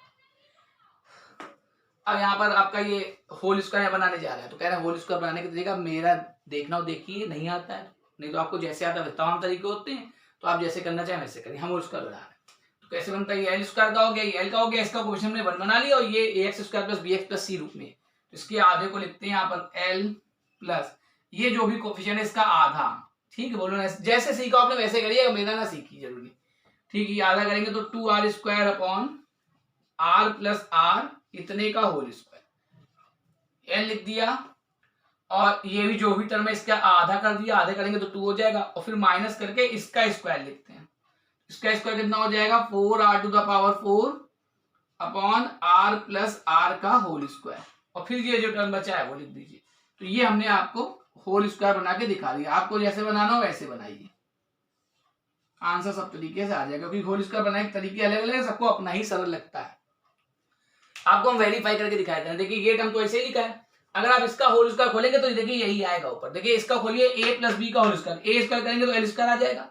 अब यहाँ पर आपका ये होल स्क्वायर बनाने जा रहा है, तो कह रहा है होल स्क्वायर बनाने का तरीका मेरा देखना हो, देखिए नहीं आता है, नहीं तो आपको जैसे आता है तमाम तरीके होते हैं, तो आप जैसे करना चाहें वैसे करिए। हम होल स्क्वायर बना रहे हैं तो कैसे बनता है, ये एल स्क्वायर का हो गया, ये एल का हो गया, इसका कोएफिशिएंट हमने 1 बना लिया, और ये a x square plus b x plus c रूप में, तो इसके आधे को लिखते हैं यहाँ पर एल प्लस ये जो भी कोएफिशिएंट है इसका आधा। ठीक है, बोलो ना, जैसे सीखा आपने वैसे करिएगा, मेरा ना सीखी जरूरी। ठीक है, ये आधा करेंगे तो 2r square upon r plus R इतने का होल स्क्वायर, एल लिख दिया, और ये भी जो भी टर्म है इसका आधा कर दिया, आधे करेंगे तो 2 हो जाएगा, और फिर माइनस करके इसका स्क्वायर लिखते हैं। इसका स्क्वायर कितना हो जाएगा, 4r to the power 4 upon r plus are का होल स्क्वायर, और फिर ये जो टर्म बचा है वो लिख दीजिए। तो ये हमने आपको होल स्क्वायर बना के दिखा दिया, आपको जैसे बनाना हो वैसे बनाइए, आंसर सब तरीके से आ जाएगा, क्योंकि होल स्क्वायर बनाने के तरीके अलग अलग है, सबको अपना ही सरल लगता है। आपको हम वेरीफाई करके दिखाए थे, देखिए ये टर्म तो ऐसे ही लिखा है, अगर आप इसका होल स्क्वायर खोलेंगे तो देखिए यही आएगा ऊपर। देखिए इसका खोलिए a प्लस बी का होल स्क्वायर, ए स्क्वायर करेंगे तो एल स्क्वायर आ जाएगा,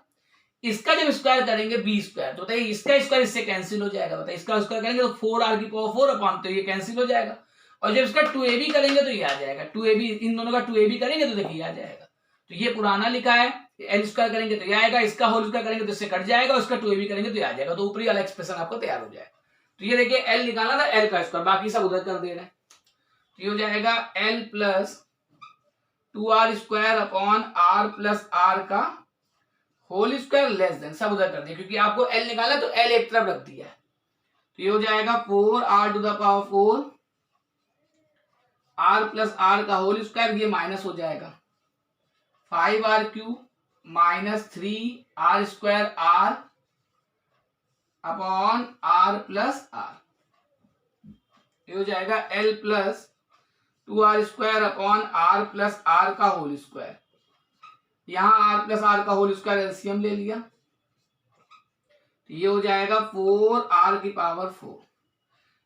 इसका जब स्क्वायर करेंगे बी स्क्वायर, तो बताइए इसका स्क्वायर इससे कैंसिल हो जाएगा, बताइए इसका स्क्वायर करेंगे तो 4r की पावर 4 अपॉन, तो ये कैंसिल हो जाएगा, और जब इसका 2ab करेंगे तो ये आ जाएगा, 2ab इन दोनों का 2ab करेंगे तो देखिए आ जाएगा। तो ये पुराना लिखा है, एल स्क्वायर करेंगे तो ये आएगा, इसका होल स्क्वायर करेंगे तो इससे कट जाएगा, उसका 2ab करेंगे तो ये आ जाएगा, तो ऊपरी वाला एक्सप्रेशन आपको तैयार हो जाएगा। तो ये देखिए एल निकालना था, एल का स्क्वायर, बाकी सब उधर कर दे रहे हैं, तो ये हो जाएगा L plus 2r square upon r plus are का होल स्क्वायर लेस देन, सब उधर कर दिया, क्योंकि आपको एल निकालना तो एल एक तरफ रख दिया है। तो ये हो जाएगा 4r to the power 4 r plus are का होल स्क्वायर, ये माइनस हो जाएगा 5r cube minus 3r square r upon r plus R, ये हो जाएगा l plus 2r square upon r plus are का होल स्क्वायर, यहां r प्लस आर का होल स्क्वायर एलसीएम ले लिया, तो ये हो जाएगा 4r की पावर 4,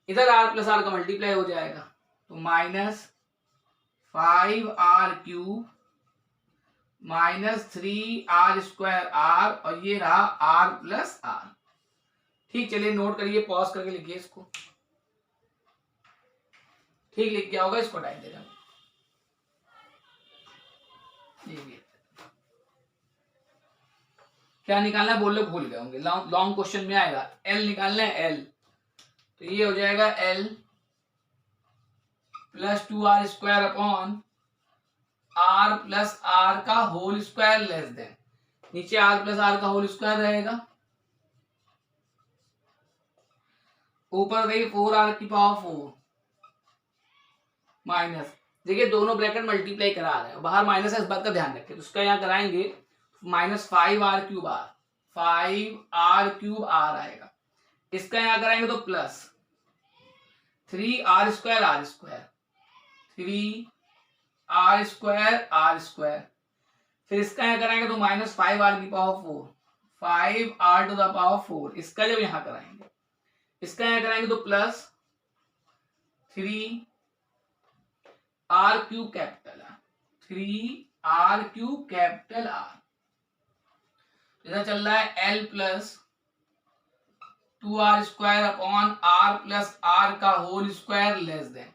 इधर r प्लस आर का मल्टीप्लाई हो जाएगा, तो minus 5r cube minus 3r square r, और ये रहा r प्लस आर। ठीक, चलिए नोट करिए, पॉज करके लिखिए इसको, ठीक लिख गया होगा, इसको टाइम दे रहा हूं। क्या निकालना है बोल लो, भूल गए होंगे, लॉन्ग क्वेश्चन में आएगा, एल निकालना है, एल, तो ये हो जाएगा L plus 2r square upon r plus are का होल स्क्वायर लेस देन, नीचे r प्लस आर का होल स्क्वायर रहेगा, ऊपर गई 4r की पावर 4 माइनस, देखिए दोनों ब्रैकेट मल्टीप्लाई करा रहे हैं, बाहर माइनस है, इस बात का ध्यान रखें, तो उसका यहाँ कराएंगे minus 5r cube R, 5r cube R आएगा, इसका यहाँ कराएंगे तो plus 3r square R square, 3r square R square, फिर इसका यहाँ कराएंगे तो माइनस 5r की power 4, 5r to the power 4, इसका जब यहाँ कराएंगे, इसका यहाँ कराएंगे तो plus 3r cube capital R, 3r cube capital R, इधर चल रहा है l plus 2r square upon r plus are का होल स्क्वायर लेस देन,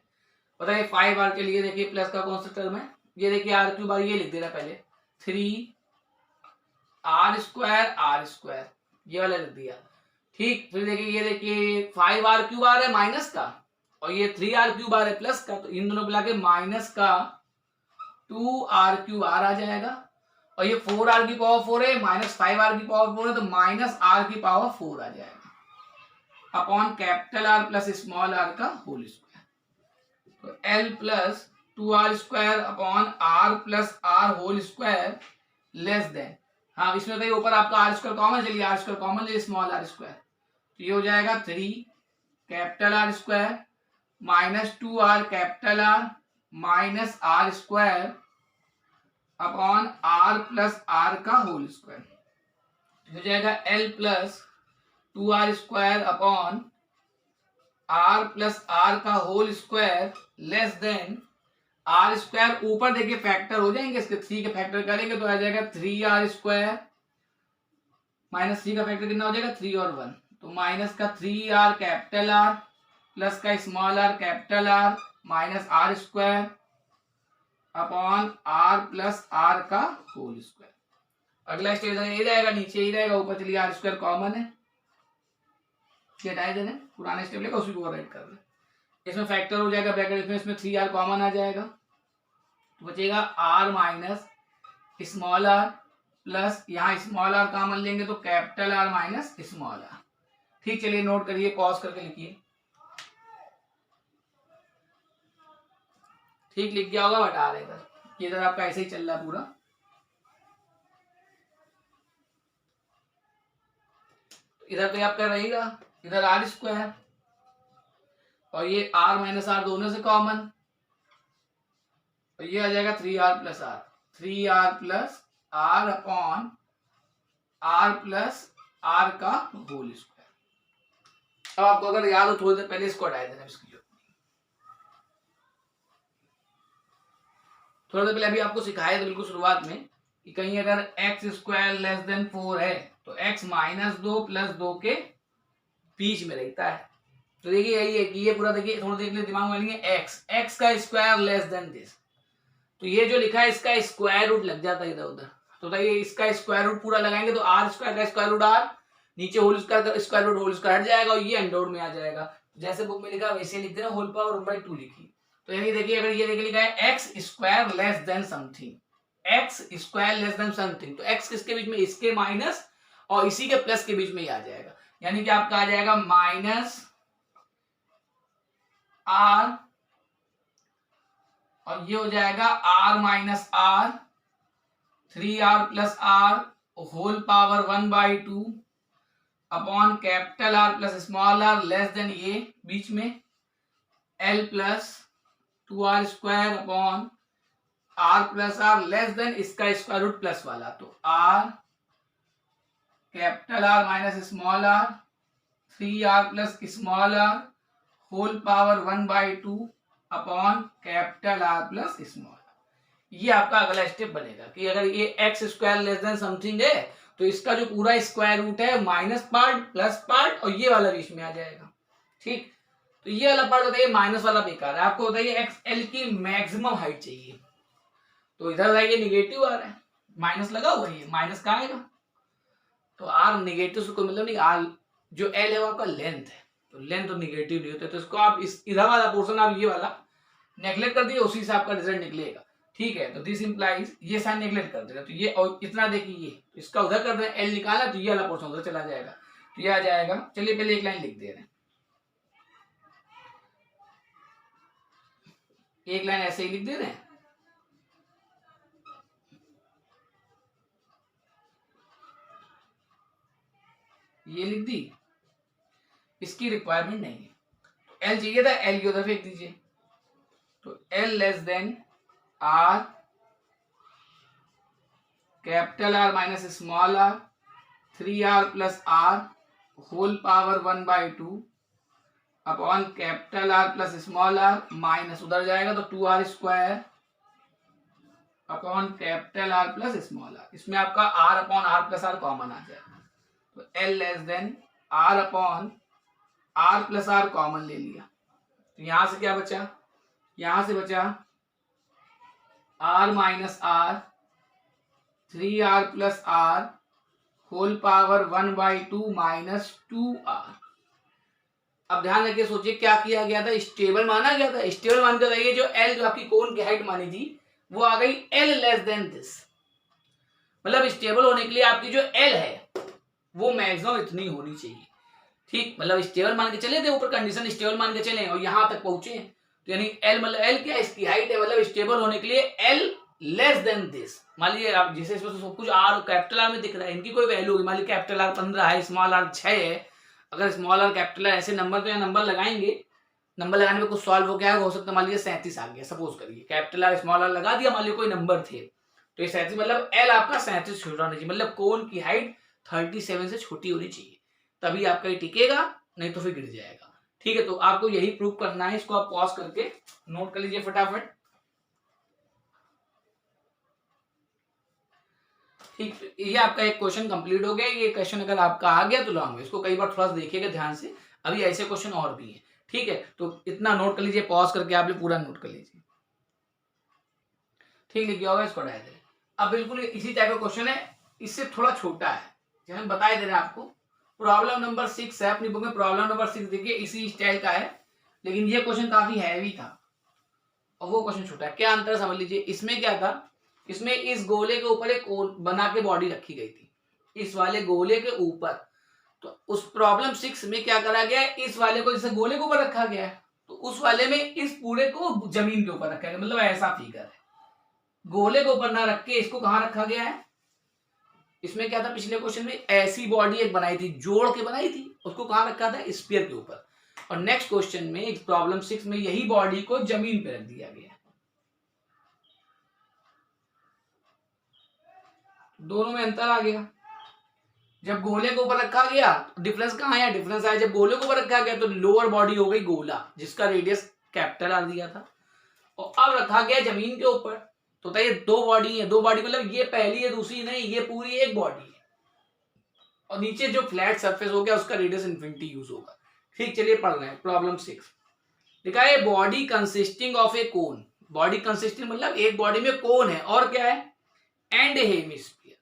बताइए 5r के लिए देखिए प्लस का कौन सा टर्म है, ये देखिए r क्यूब आर, ये लिख देना पहले 3r स्क्वायर ये वाला लिख दिया। ठीक, फिर देखिए ये देखिए 5r क्यूब आर है माइनस का, और ये 3r क्यूब आर है प्लस का, तो इन दोनों मिला के माइनस का 2r क्यूब आर आ जाएगा, और ये 4r की पावर 4 है, माइनस 5r की पावर 4 है, तो माइनस r की पावर 4 आ जाएगा upon capital R plus small r का होल स्क्वायर, तो l plus 2r square upon r plus are whole square less than, हाँ इसमें तो ऊपर आपका r स्क्वायर कॉमन, चलिए r स्क्वायर कॉमन ले, स्मॉल r स्क्वायर, तो ये हो जाएगा 3 capital R square minus 2r capital R minus R square upon are plus are का होल स्क्वायर हो जाएगा L plus 2r square upon are plus are का whole square less than r square, ऊपर देखिए फैक्टर हो जाएंगे इसके, 3 के फैक्टर करेंगे तो आ जाएगा 3r स्क्वायर माइनस 3 का फैक्टर कितना हो जाएगा 3 और 1, तो माइनस का 3r कैपिटल आर प्लस का small R capital are minus R square upon are plus are का होल स्क्वायर। अगला स्टेप ये रहेगा, नीचे ही रहेगा, ऊपर चलिए आर स्क्वायर कॉमन है, हटाए देने, पुराने स्टेप लेगा उसी को राइट कर दे, इसमें फैक्टर हो जाएगा ब्रैकेट में, इसमें 3r कॉमन आ जाएगा तो बचेगा r minus small R plus यहाँ स्मॉल आर कॉमन लेंगे तो capital are minus small R. ठीक, चलिए नोट करिए, पॉज करके लिखिए। ठीक लिख गया होगा, बता रहे इधर, इधर आपका ऐसे ही चल रहा पूरा। इधर तो आपका रहेगा इधर आर स्क्वायर और ये आर माइनस आर दोनों से कॉमन, और ये आ जाएगा 3r plus R, 3r plus R upon are plus are का होल स्क्वायर। अब आपको अगर याद हो थोड़ी देर पहले इसको हटा देना, इसकी थोड़ा देर पहले अभी आपको सिखाया था बिल्कुल शुरुआत में कि कहीं अगर x स्क्वायर लेस देन 4 है तो x माइनस 2 प्लस 2 के बीच में रहता है। तो देखिए यही है कि ये पूरा देखिए, थोड़ा देख ले दिमाग में लेंगे, x का स्क्वायर लेस देन दिस, तो ये जो लिखा है इसका स्क्वायर रूट लग जाता है इधर उधर, तो बताइए इसका स्क्वायर रूट पूरा लगाएंगे तो आर स्क्वायर का स्क्वायर रूट आर, नीचे होल स्क्वायर का स्क्वायर रूट होल स्क्वायर हट जाएगा और ये अंडर में आ जाएगा। जैसे बुक में लिखा वैसे लिख देना, होल पावर 1/2 लिखी। तो यानी देखिए अगर ये देखिए लिखा है x square less then something, x square less then something, तो एक्स किसके बीच में, इसके माइनस और इसी के प्लस के बीच में ही आ जाएगा, यानी कि आपका आ जाएगा माइनस आर और ये हो जाएगा R minus R, 3r plus are whole power 1/2 upon capital are plus small R less than ये बीच में L plus 2r square upon are plus R less than इसका स्क्वायर रूट प्लस वाला, तो R capital are minus small are 3r plus small R whole power 1/2 upon capital are plus small R. ये आपका अगला स्टेप बनेगा कि अगर ये X square less then something है तो इसका जो पूरा स्क्वायर रूट है माइनस पार्ट प्लस पार्ट और ये वाला बीच में आ जाएगा। ठीक, तो ये वाला पार्ट बताइए माइनस वाला बेकार है, आपको बताइए एक्स एल की मैक्सिमम हाइट चाहिए, तो इधर बताइए निगेटिव आ रहा है, माइनस लगा हुआ है, माइनस कहाँ आएगा, तो आर निगेटिव से कोई मतलब नहीं, आर जो एल है वो आपका लेंथ है, तो लेंथ तो निगेटिव नहीं होता, तो इसको आप इस इधर वाला पोर्शन आप ये वाला नेग्लेक्ट कर दिए, उसी से आपका रिजल्ट निकलेगा। ठीक है, तो दिस इंप्लाइज ये साइन नेग्लेक्ट कर देगा, तो ये और इतना देखिए ये तो इसका उधर कर देना, एल निकाला तो ये वाला पोर्शन उधर चला जाएगा, तो ये आ जाएगा। चलिए पहले एक लाइन लिख दे रहे हैं, एक लाइन ऐसे ही लिख दे रहे हैं, ये लिख दी, इसकी रिक्वायरमेंट नहीं है, एल चाहिए था, एल की उधर फेंक दीजिए, तो l less than r capital are minus small are 3r plus are whole power 1/2 upon capital are plus small r minus उधर जाएगा तो 2r square upon capital are plus small r, इसमें आपका r upon r plus r common आ जाएगा, तो l less than r upon r plus r common ले लिया, तो यहां से क्या बचा, यहां से बचा r minus R 3r plus are whole power 1/2 minus 2r। अब ध्यान रखिए, सोचिए क्या किया गया था, स्टेबल माना गया था, स्टेबल मान कर रहिए, जो एल जो आपकी कोन की हाइट मानी थी वो आ गई एल लेस देन दिस, मतलब स्टेबल होने के लिए आपकी जो एल है वो मैक्सिमम इतनी होनी चाहिए। ठीक, मतलब स्टेबल मान के चले थे, ऊपर कंडीशन स्टेबल मान के चले और यहां तक पहुंचे, तो यानी एल मतलब एल क्या, इसकी हाइट है, मतलब स्टेबल होने के लिए एल लेस देन दिस। मान लीजिए आप जैसे इसमें सब कुछ आर कैपिटल आर में दिख रहा है, इनकी कोई वैल्यू होगी, मान लीजिए कैपिटल आर 15 है, स्मॉल आर 6 है, अगर स्मॉल आर कैपिटल आर ऐसे नंबर तो यहाँ नंबर लगाएंगे नंबर लगाने पे कुछ सॉल्व हो गया है, हो सकता है मान लीजिए 37 आ गया, सपोज करिए कैपिटल आर स्मॉल आर लगा दिया, मान लीजिए कोई नंबर थे, तो ये 37 मतलब एल आपका 37 छोटा होना चाहिए, मतलब कोन की हाइट 37 से छोटी होनी चाहिए, तभी आपका ये टिकेगा, नहीं तो फिर गिर जाएगा। ठीक है, तो आपको यही प्रूव करना है, इसको आप पॉज करके नोट कर लीजिए फटाफट। ठीक, ये आपका एक क्वेश्चन कंप्लीट हो गया। ये क्वेश्चन अगर आपका आ गया तो लॉन्ग, इसको कई बार थोड़ा सा देखिएगा ध्यान से, अभी ऐसे क्वेश्चन और भी है। ठीक है, तो इतना नोट कर लीजिए, पॉज करके आप पूरा नोट कर लीजिए। ठीक, लिख गया होगा, इसको हटा दे। अब बिल्कुल इसी टाइप का क्वेश्चन है, इससे थोड़ा छोटा है, जैसे हम बताए दे रहे हैं आपको। प्रॉब्लम नंबर 6 है अपनी बुक में, प्रॉब्लम नंबर 6 देखिए इसी स्टाइल का है, लेकिन ये क्वेश्चन काफी हैवी था और वो क्वेश्चन छोटा है। क्या अंतर समझ लीजिए, इसमें क्या था, इसमें इस गोले के ऊपर एक बना के बॉडी रखी गई थी, इस वाले गोले के ऊपर। तो उस प्रॉब्लम 6 में क्या करा गया है, इस वाले को जैसे गोले के ऊपर रखा गया है, तो उस वाले में इस पूरे को जमीन के ऊपर रखा गया, मतलब ऐसा फिगर है। गोले को ऊपर ना रख के इसको कहां रखा गया है, इसमें क्या था पिछले क्वेश्चन में, ऐसी बॉडी एक बनाई थी, जोड़ के बनाई थी, उसको कहां रखा था, स्फीयर के ऊपर। और नेक्स्ट क्वेश्चन में प्रॉब्लम 6 में यही बॉडी को जमीन पे रख दिया गया। दोनों में अंतर आ गया। जब गोले को ऊपर रखा गया तो डिफरेंस कहां आया, डिफरेंस आया जब गोले को ऊपर रखा गया तो लोअर बॉडी हो गई गोला, जिसका रेडियस कैपिटल आर दिया था, और अब रखा गया जमीन के ऊपर। तो ये दो बॉडी है, दो बॉडी मतलब ये पहली है दूसरी नहीं, ये पूरी एक बॉडी है, और नीचे जो फ्लैट सरफेस हो गया उसका रेडियस इन्फिनिटी यूज होगा। ठीक, चलिए पढ़ रहे हैं प्रॉब्लम 6। लिखा है body consisting of A cone, body consisting मतलब एक बॉडी में कोन है और क्या है, एंड हेमिस्फीयर,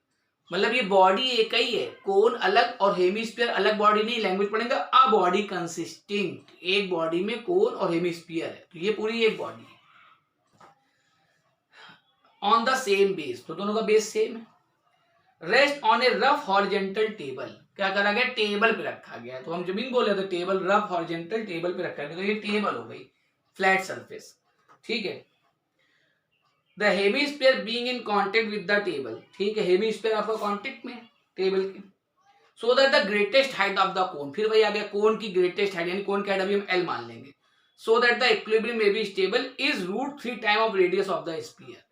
मतलब ये बॉडी एक ही है, कोन अलग और हेमिस्फीयर अलग बॉडी नहीं, लैंग्वेज पढ़ेंगे। अ बॉडी कंसिस्टिंग, एक बॉडी में कोन और हेमिस्फीयर है, तो ये पूरी एक बॉडी है। ऑन द सेम बेस, तो दोनों का बेस सेम है। Rest on A rough horizontal table, क्या करा गया, टेबल पे रखा गया है, तो हम जमीन बोले तो टेबल, रफ हॉरिजेंटल टेबल पे रखा गया, तो ये टेबल हो गई, फ्लैट सरफेस। ठीक है, the hemisphere being in contact with the table, ठीक है, हेमिस्फीयर आपका कांटेक्ट में टेबल के, so that the greatest height of the कोन, फिर वही आ गया कोन की ग्रेटेस्ट हाइट, यानी कोन की हाइट अभी हम एल मान लेंगे, so that the equilibrium may be stable is √3 time of radius of the sphere.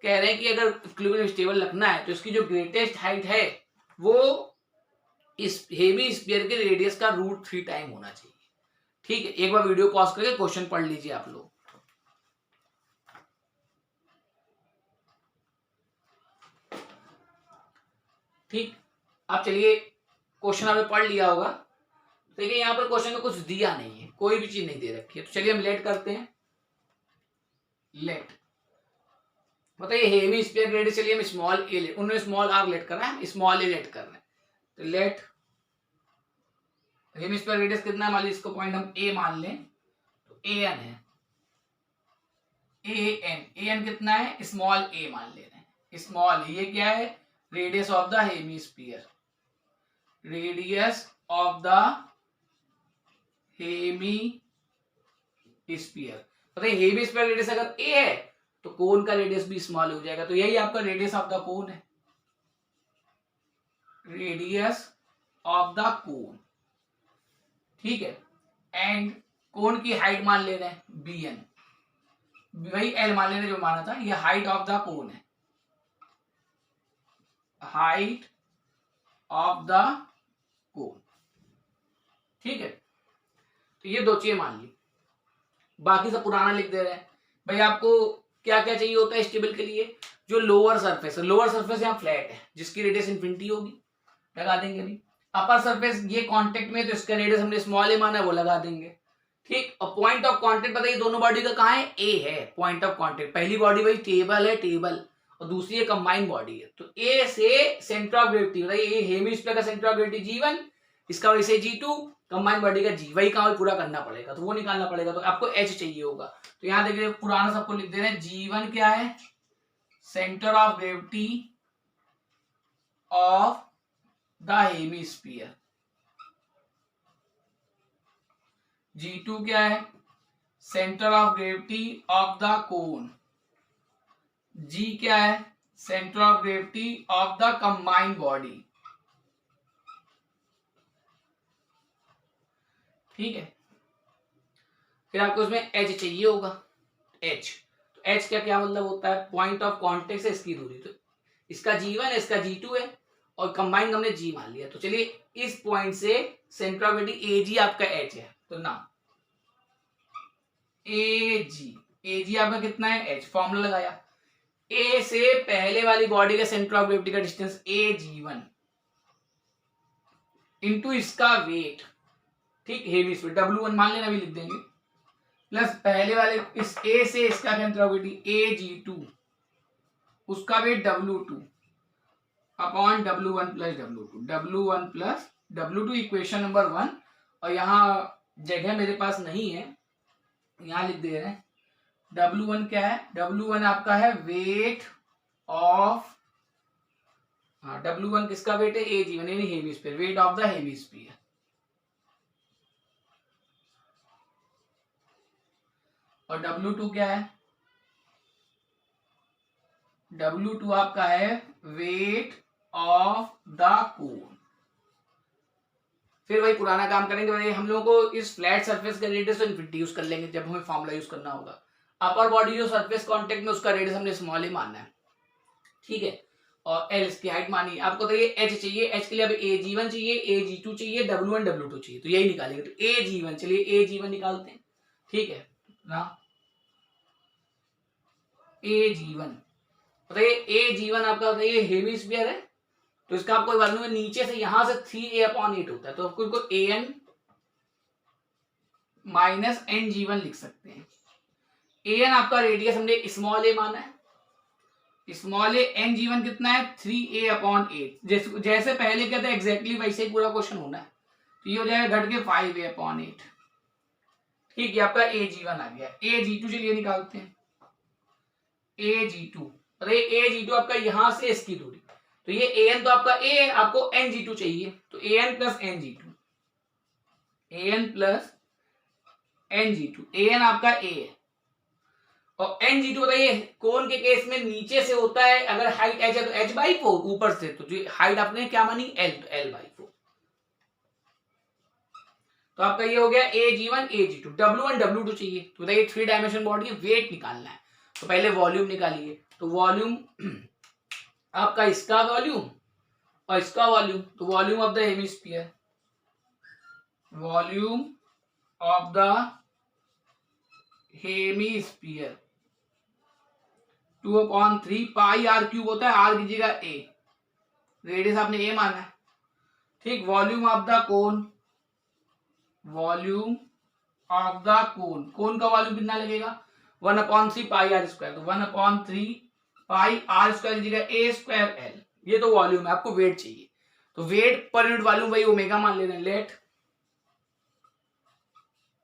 कह रहे हैं कि अगर इक्विलिब्रियम स्टेबल रखना है तो इसकी जो ग्रेटेस्ट हाइट है वो इस हेमी स्फीयर के रेडियस का √3 टाइम होना चाहिए। ठीक है, एक बार वीडियो पॉज करके क्वेश्चन पढ़ लीजिए आप लोग। ठीक, आप चलिए क्वेश्चन आपने पढ़ लिया होगा। देखिए यहाँ पर क्वेश्चन में कुछ दिया नहीं है, कोई भी चीज नहीं दे रखी है, तो चलिए हम लेट करते हैं। लेट बताइए हेमी स्फीयर रेडियस, चलिए हम स्मॉल ए लेट, उन्होंने स्मॉल आर लेट करना है, स्मॉल ए लेट कर रहे हैं, तो लेट हेमी स्फीयर रेडियस कितना है, मान लीजिए इसको पॉइंट हम ए मान लें, तो ए एन है, ए एन कितना है, स्मॉल ए मान ले रहे हैं, स्मॉल ये क्या है, radius of the hemisphere, radius of the hemisphere. बताइए हेमी स्फीयर रेडियस अगर ए है तो कोन का रेडियस भी स्मॉल हो जाएगा, तो यही आपका रेडियस ऑफ द कोन है, रेडियस ऑफ द कोन। ठीक है, एंड कोन की हाइट मान ले रहे हैं बी एन, वही एल मान लेने जो माना था, ये हाइट ऑफ द कोन है, हाइट ऑफ द कोन। ठीक है, तो ये दो चीजें मान ली, बाकी सब पुराना लिख दे रहे हैं। भाई आपको क्या क्या चाहिए होता है स्टेबल के लिए, जो लोअर सरफेस है, लोअर सरफेस यहाँ फ्लैट है जिसकी रेडियस इन्फिनिटी होगी, लगा देंगे अभी। अपर सरफेस ये कांटेक्ट में, तो इसका रेडियस हमने स्मॉल ए माना है, वो लगा देंगे। ठीक, और पॉइंट ऑफ कांटेक्ट बताइए दोनों बॉडी का कहाँ है, ए है पॉइंट ऑफ कांटेक्ट, पहली बॉडी भाई टेबल है, टेबल, और दूसरी है कंबाइंड बॉडी है, तो ए से सेंटर ऑफ ग्रेविटी बताइए, ये हेमिस्फीयर का सेंटर ऑफ ग्रेविटी G1, इसका वैसे G2, कंबाइंड बॉडी का G, वही काम पूरा करना पड़ेगा, तो वो निकालना पड़ेगा, तो आपको H चाहिए होगा। तो यहाँ देखिए पुराना सबको लिख दे रहे हैं, G1 क्या है, centre of gravity of the hemisphere, G2 क्या है, centre of gravity of the cone, G क्या है, centre of gravity of the combined body. ठीक है, फिर आपको उसमें एच चाहिए होगा, एच। तो एच का क्या मतलब होता है, पॉइंट ऑफ कॉन्टेक्ट से इसकी दूरी। तो इसका G1 है, इसका G2 है, और कंबाइंड हमने G मान लिया। तो चलिए इस पॉइंट से सेंटर ऑफ ग्रेविटी AG आपका H है, तो ना AG आपका कितना है, H। फॉर्मूला लगाया, A से पहले वाली बॉडी का सेंटर ऑफ ग्रेविटी का डिस्टेंस AG1 इंटू इसका वेट, ठीक, हेमिस्फीयर W1 मान लेना, भी लिख देंगे, प्लस पहले वाले इस A से इसका सेंटर ऑफ ग्रेविटी AG2 उसका weight W2 upon W1 plus W2, W1 plus W2 equation number 1। और यहाँ जगह मेरे पास नहीं है, यहाँ लिख दे रहे हैं। W1 क्या है, W1 आपका है वेट ऑफ, हाँ W1 किसका वेट है, AG1 यानी hemisphere, weight of the hemisphere. और W2 क्या है, W2 आपका है वेट ऑफ द कोन। फिर वही पुराना काम करेंगे, भाई हम लोगों को इस फ्लैट सरफेस का रेडियस तो इन्फिनिटी यूज कर लेंगे जब हमें फॉर्मूला यूज करना होगा। अपर बॉडी जो सरफेस कांटेक्ट में उसका रेडियस हमने स्मॉल ही मानना है, ठीक है। और एल इसकी हाइट मानी। आपको तो ये एच चाहिए, एच के लिए अब AG1 चाहिए, AG2 चाहिए, W1 W2 चाहिए, तो यही निकालेंगे। तो AG1, चलिए AG1 निकालते हैं, ठीक है ना। AG1 बताइए, AG1 आपका बताइए हेमिस्फीयर है, तो इसका आपको मालूम है नीचे से यहां से 3A/8 होता है, तो आपको इसको AN माइनस NG1 लिख सकते हैं। AN आपका रेडियस हमने स्मॉल a माना है, स्मॉल a, NG1 कितना है 3A/8। जैसे पहले क्या था एग्जैक्टली वैसे ही पूरा क्वेश्चन होना है, तो ये हो जाएगा घट के 5A/8, ठीक है। आपका AG1 आ गया। AG2 चलिए निकालते हैं, AG2 अरे AG2 आपका यहां से इसकी दूरी, तो ये AN तो आपका A है, आपको NG2 चाहिए, तो AN plus NG2, AN plus NG2, AN आपका A है और NG2 बताइए कोन के केस में नीचे से होता है, अगर हाइट h है तो h/4, ऊपर से तो जो हाइट आपने क्या मानी L, तो L/4। तो आपका ये हो गया AG1 AG2, W1 W2 चाहिए, तो बताइए 3 डायमेंशन बॉडी वेट निकालना है, तो पहले वॉल्यूम निकालिए। तो वॉल्यूम आपका इसका वॉल्यूम और इसका वॉल्यूम, तो volume of the hemisphere, volume of the hemisphere 2/3 pi r³ होता है, r कीजिएगा a, रेडियस आपने a माना है, ठीक। Volume of the cone, volume of the cone, cone का वॉल्यूम कितना लगेगा 1/3 पाई r², तो 1/3 पाई r² लीजिएगा a²l, ये तो वॉल्यूम है। आपको वेट चाहिए, तो वेट पर यूनिट वॉल्यूम वही ओमेगा मान ले रहे हैं। Let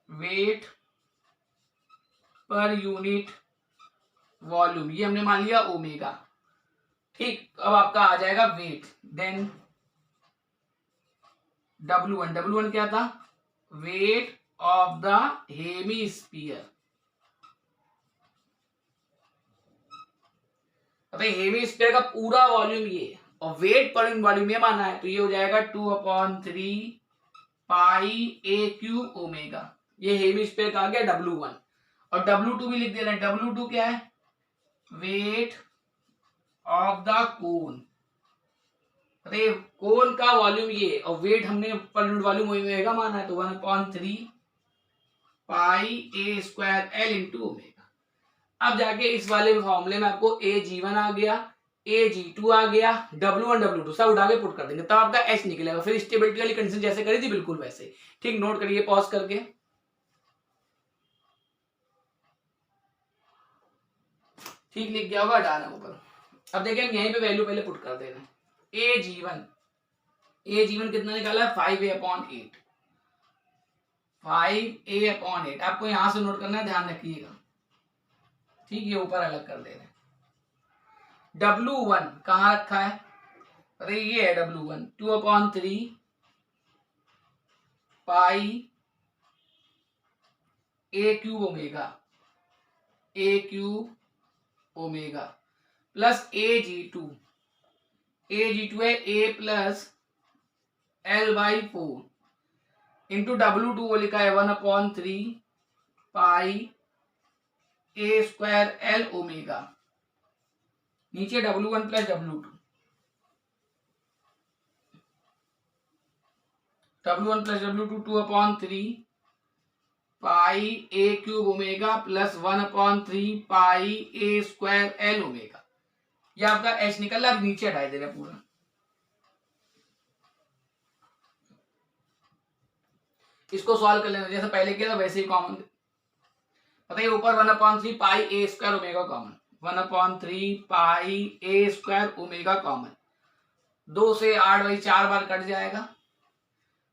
weight per unit volume, ये हमने मान लिया ओमेगा, ठीक। अब आपका आ जाएगा वेट, देन W1 क्या था, weight of the hemisphere. Hemisphere का पूरा वॉल्यूम ये और वेट पर वॉल्यूम ये माना है, तो ये हो जाएगा 2/3 पाई a³ ओमेगा, ये हेमिस्फीयर का आ गया W1। और W2 भी लिख दे रहे हैं, W2 क्या है, weight of the cone, cone का वॉल्यूम ये और वेट हमने पर यूनिट वॉल्यूम ओमेगा माना है, तो 1/3 पाई a²l इंटू ओमेगा। अब जाके इस वाले फॉर्मूले में आपको AG1 आ गया, AG2 आ गया, W1 W2 सब उठा के पुट कर देंगे, तब आपका H निकलेगा। फिर स्टेबिलिटी वाली कंडीशन जैसे करी थी बिल्कुल वैसे, ठीक। नोट करिए पॉज करके, ठीक लिख गया होगा, डालना ऊपर। अब देखिए हम यहीं पे वैल्यू पहले पुट कर दे रहे हैं। AG1 कितना निकाला है 5A/8, 5A/8 आपको यहां से नोट करना है, ध्यान रखिएगा, ठीक। ये ऊपर अलग कर दे रहे हैं। W1 कहां रखा है, अरे ये है W1 2/3 पाई a³ omega, a³ omega plus AG2 है a plus L/4 into W2 वो लिखा है 1/3 पाई ए स्क्वायर एल ओमेगा, नीचे W1 plus W2, W1 plus W2 2/3 पाई ए क्यूब ओमेगा प्लस 1/3 पाई ए स्क्वायर एल ओमेगा। ये आपका एच निकल रहा, नीचे हटाई दे रहा पूरा। इसको सॉल्व कर लेना, जैसे पहले किया था वैसे ही कॉमन बताइए। ऊपर 1/3 पाई ए स्क्वायर ओमेगा कॉमन, 1/3 पाई ए स्क्वायर ओमेगा कॉमन, 2 से 8 बाई 4 बार कट जाएगा,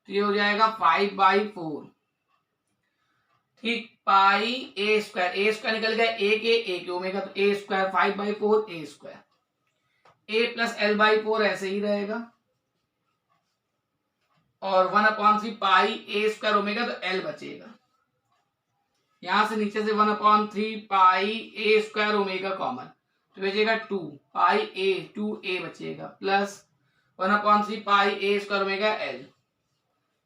तो ये हो जाएगा 5/4। ठीक, पाई ए स्क्वायर निकल गया ए के ओमेगा, तो ए स्क्वायर 5/4 ए स्क्वायर, ए प्लस L/4 ऐसे ही रहेगा, और 1/3 पाई ए स्क्वायर ओमेगा, तो L बचेगा। यहां से नीचे से 1/3 पाई ए स्क्वायर ओमेगा कॉमन, तो बचेगा 2 पाई ए, 2a बचेगा, प्लस 1/3 पाई ए स्क्वायर ओमेगा L।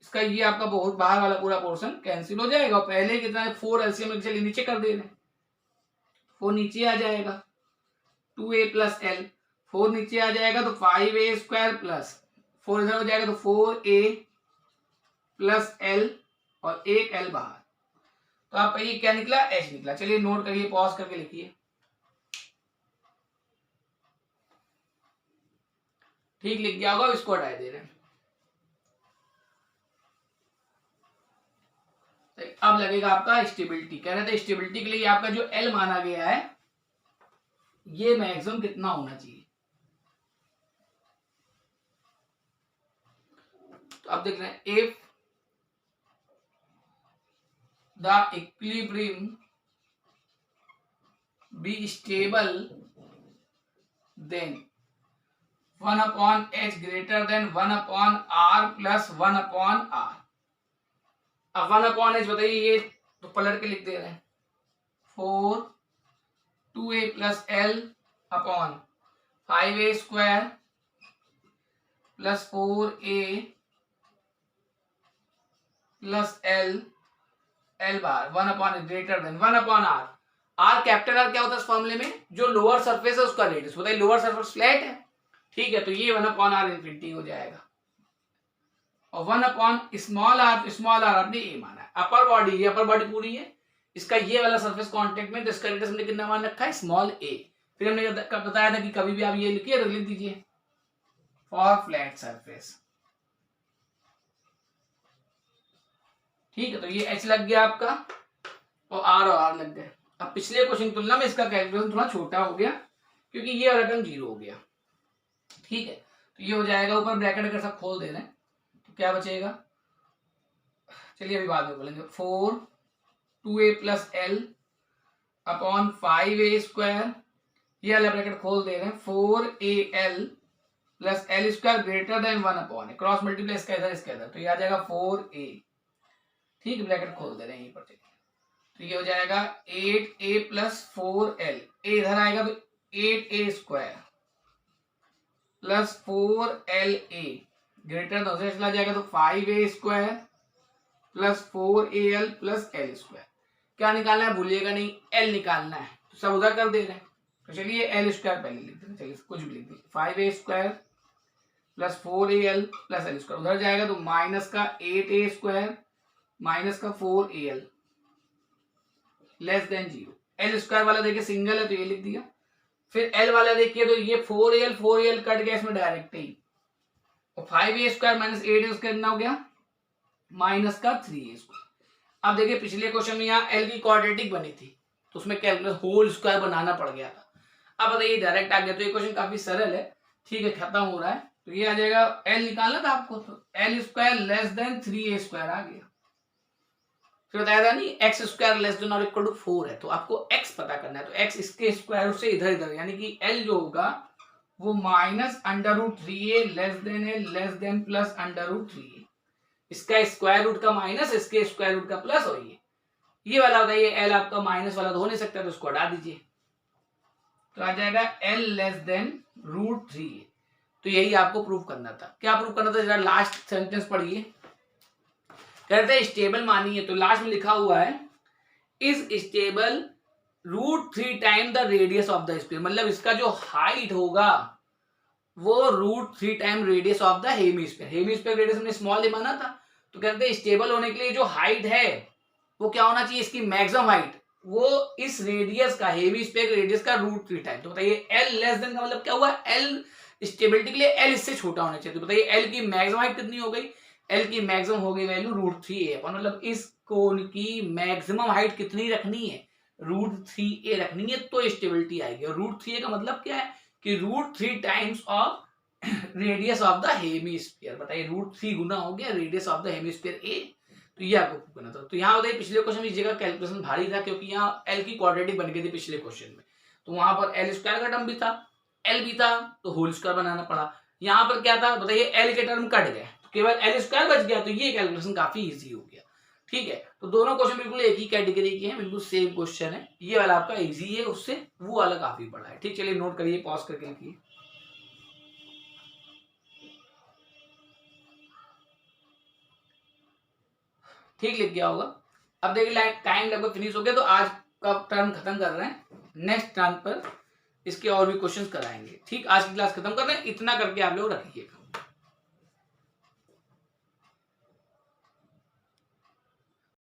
इसका ये आपका बहुत बाहर वाला पूरा पोर्शन कैंसिल हो जाएगा। पहले कितना है 4 एलसीएम चलिए नीचे कर दे रहे हैं, 4 नीचे आ जाएगा, 2a प्लस L, 4 नीचे आ जाएगा तो 5a स्क्वायर प्लस 4 इधर हो जाएगा, तो 4a प्लस L और एक L बाहर। तो आपका ये क्या निकला, H निकला। चलिए नोट करिए, पॉज करके लिखिए। ठीक लिख गया होगा, इसको हटाए दे रहे हैं। अब लगेगा आपका स्टेबिलिटी। कह रहे थे स्टेबिलिटी के लिए आपका जो L माना गया है ये मैक्सिमम कितना होना चाहिए। तो अब देख रहे हैं, if the equilibrium be stable then 1/h greater than 1/r plus 1/r। अब 1/h बताइए, ये तो पलट के लिख दे रहे हैं, 4 2a plus L upon 5a square plus 4a plus L बार 1/, greater than 1/r। R capital R क्या होता है इस फॉर्मूले में, जो लोअर सरफेस है उसका रेडियस। बताइए लोअर सरफेस फ्लैट है, ठीक है, तो ये 1/r इन्फिनिटी हो जाएगा, और 1/ स्मॉल r आपने ए माना है। अपर बॉडी, ये अपर बॉडी पूरी है, इसका ये वाला सरफेस कांटेक्ट में, तो इसका रेडियस हमने कितना मान रखा है, स्मॉल a। फिर हमने बताया था कि कभी भी आप ये लिखिए तो लिख दीजिए फॉर फ्लैट सरफेस, ठीक है। तो ये h लग गया आपका, और r लग गया। अब पिछले क्वेश्चन की तुलना में इसका कैलकुलेशन थोड़ा छोटा हो गया, क्योंकि ये वाला टर्म 0 हो गया, ठीक है। तो ये हो जाएगा, ऊपर ब्रैकेट अगर सब खोल दे रहे हैं तो क्या बचेगा, चलिए अभी बाद में बोलेंगे। 4 2a plus L upon 5a square, ये वाला ब्रैकेट खोल दे रहे हैं, 4al plus L square greater than 1/, cross multiply इसका इधर, तो ये आ जाएगा 4a, ठीक, ब्रैकेट खोल दे रहे हैं यहीं पर। तो ये हो जाएगा 8a प्लस 4l, a इधर आएगा तो 8a square plus 4la greater than से चला जाएगा, तो 5a square plus 4al plus l square. क्या निकालना है भूलिएगा नहीं, l निकालना है, तो सब उधर कर दे रहे हैं। तो चलिए l स्क्वायर पहले लिख देते हैं, चलिए कुछ भी लिख दीजिए, 5a square plus 4al plus l square, उधर जाएगा तो माइनस का 8a स्क्वायर माइनस का 4al less than 0। L square वाला देखिए सिंगल है तो ये लिख दिया, फिर एल वाला देखिए तो ये 4al कट गया इसमें डायरेक्ट ही, और 5a square minus 8a square कितना हो गया, माइनस का 3a स्क्वायर। अब देखिए पिछले क्वेश्चन में यहाँ एल की क्वाड्रेटिक बनी थी, तो उसमें कैलकुलस होल स्क्वायर बनाना पड़ गया था। अब बताइए डायरेक्ट आ गया, तो ये क्वेश्चन काफी सरल है, ठीक है, खत्म हो रहा है। तो ये आ जाएगा, एल निकालना था आपको, तो l square less than 3a square आ गया। फिर बताया था नहीं एक्स स्क्वायर लेस देन और इक्वल टू 4 है, तो आपको x पता करना है, तो x इसके स्क्वायर से इधर, यानी कि l जो होगा वो minus √3a less than plus √3a। इसका स्क्वायर रूट का माइनस, इसके स्क्वायर रूट का प्लस, और ये वाला बताइए l आपका माइनस वाला तो हो नहीं सकता, तो इसको हटा दीजिए, तो आ जाएगा l लेस देन √3a। तो यही आपको प्रूव करना था। क्या प्रूव करना था, जरा लास्ट सेंटेंस पढ़िए। कहते हैं स्टेबल मानिए, तो लास्ट में लिखा हुआ है is stable √3 time the radius of the sphere, मतलब इसका जो हाइट होगा वो √3 time radius of the hemisphere. Hemisphere radius हमने स्मॉल ए माना था, तो कहते हैं स्टेबल होने के लिए जो हाइट है वो क्या होना चाहिए, इसकी मैक्सिमम हाइट वो इस रेडियस का, हेमिस्फीयर रेडियस का √3 टाइम। तो बताइए एल लेस देन का मतलब क्या हुआ, एल स्टेबिलिटी के लिए एल इससे छोटा होना चाहिए। तो बताइए एल की मैक्सिमम हाइट कितनी हो गई, एल की मैक्सिमम हो गई वैल्यू √3a, मतलब इस कोण की मैक्सिमम हाइट कितनी रखनी है, √3a रखनी है, तो स्टेबिलिटी आएगी। और √3a का मतलब क्या है कि √3 times of radius of the hemisphere. बताइए √3 गुना हो गया रेडियस ऑफ द हेमिस्फीयर ए, तो ये आपको करना था। तो यहाँ बताइए पिछले क्वेश्चन में इस जगह कैलकुलेशन भारी था क्योंकि यहाँ एल की क्वाड्रेटिक बन गई थी पिछले क्वेश्चन में, तो वहां पर एल स्क्वायर का टर्म भी था, एल भी था, तो होल स्क्वायर बनाना पड़ा। यहाँ पर क्या था बताइए, एल के टर्म कट गए, तो केवल एल स्क्वायर बच गया, तो ये कैलकुलेशन काफी इजी हो गया। ठीक है, तो दोनों क्वेश्चन बिल्कुल एक ही कैटेगरी के हैं, बिल्कुल सेम क्वेश्चन है। ये वाला आपका इजी है, उससे वो वाला काफी बड़ा है। ठीक, चलिए नोट करिए, पॉज करके लिखिए। ठीक लिख गया होगा। अब देखिए टाइम लगभग फिनिश हो गया, तो आज का टर्म खत्म कर रहे हैं, नेक्स्ट टर्म पर इसके और भी क्वेश्चंस कराएंगे। ठीक, आज की क्लास खत्म कर रहे हैं, इतना करके आप लोग रखिए।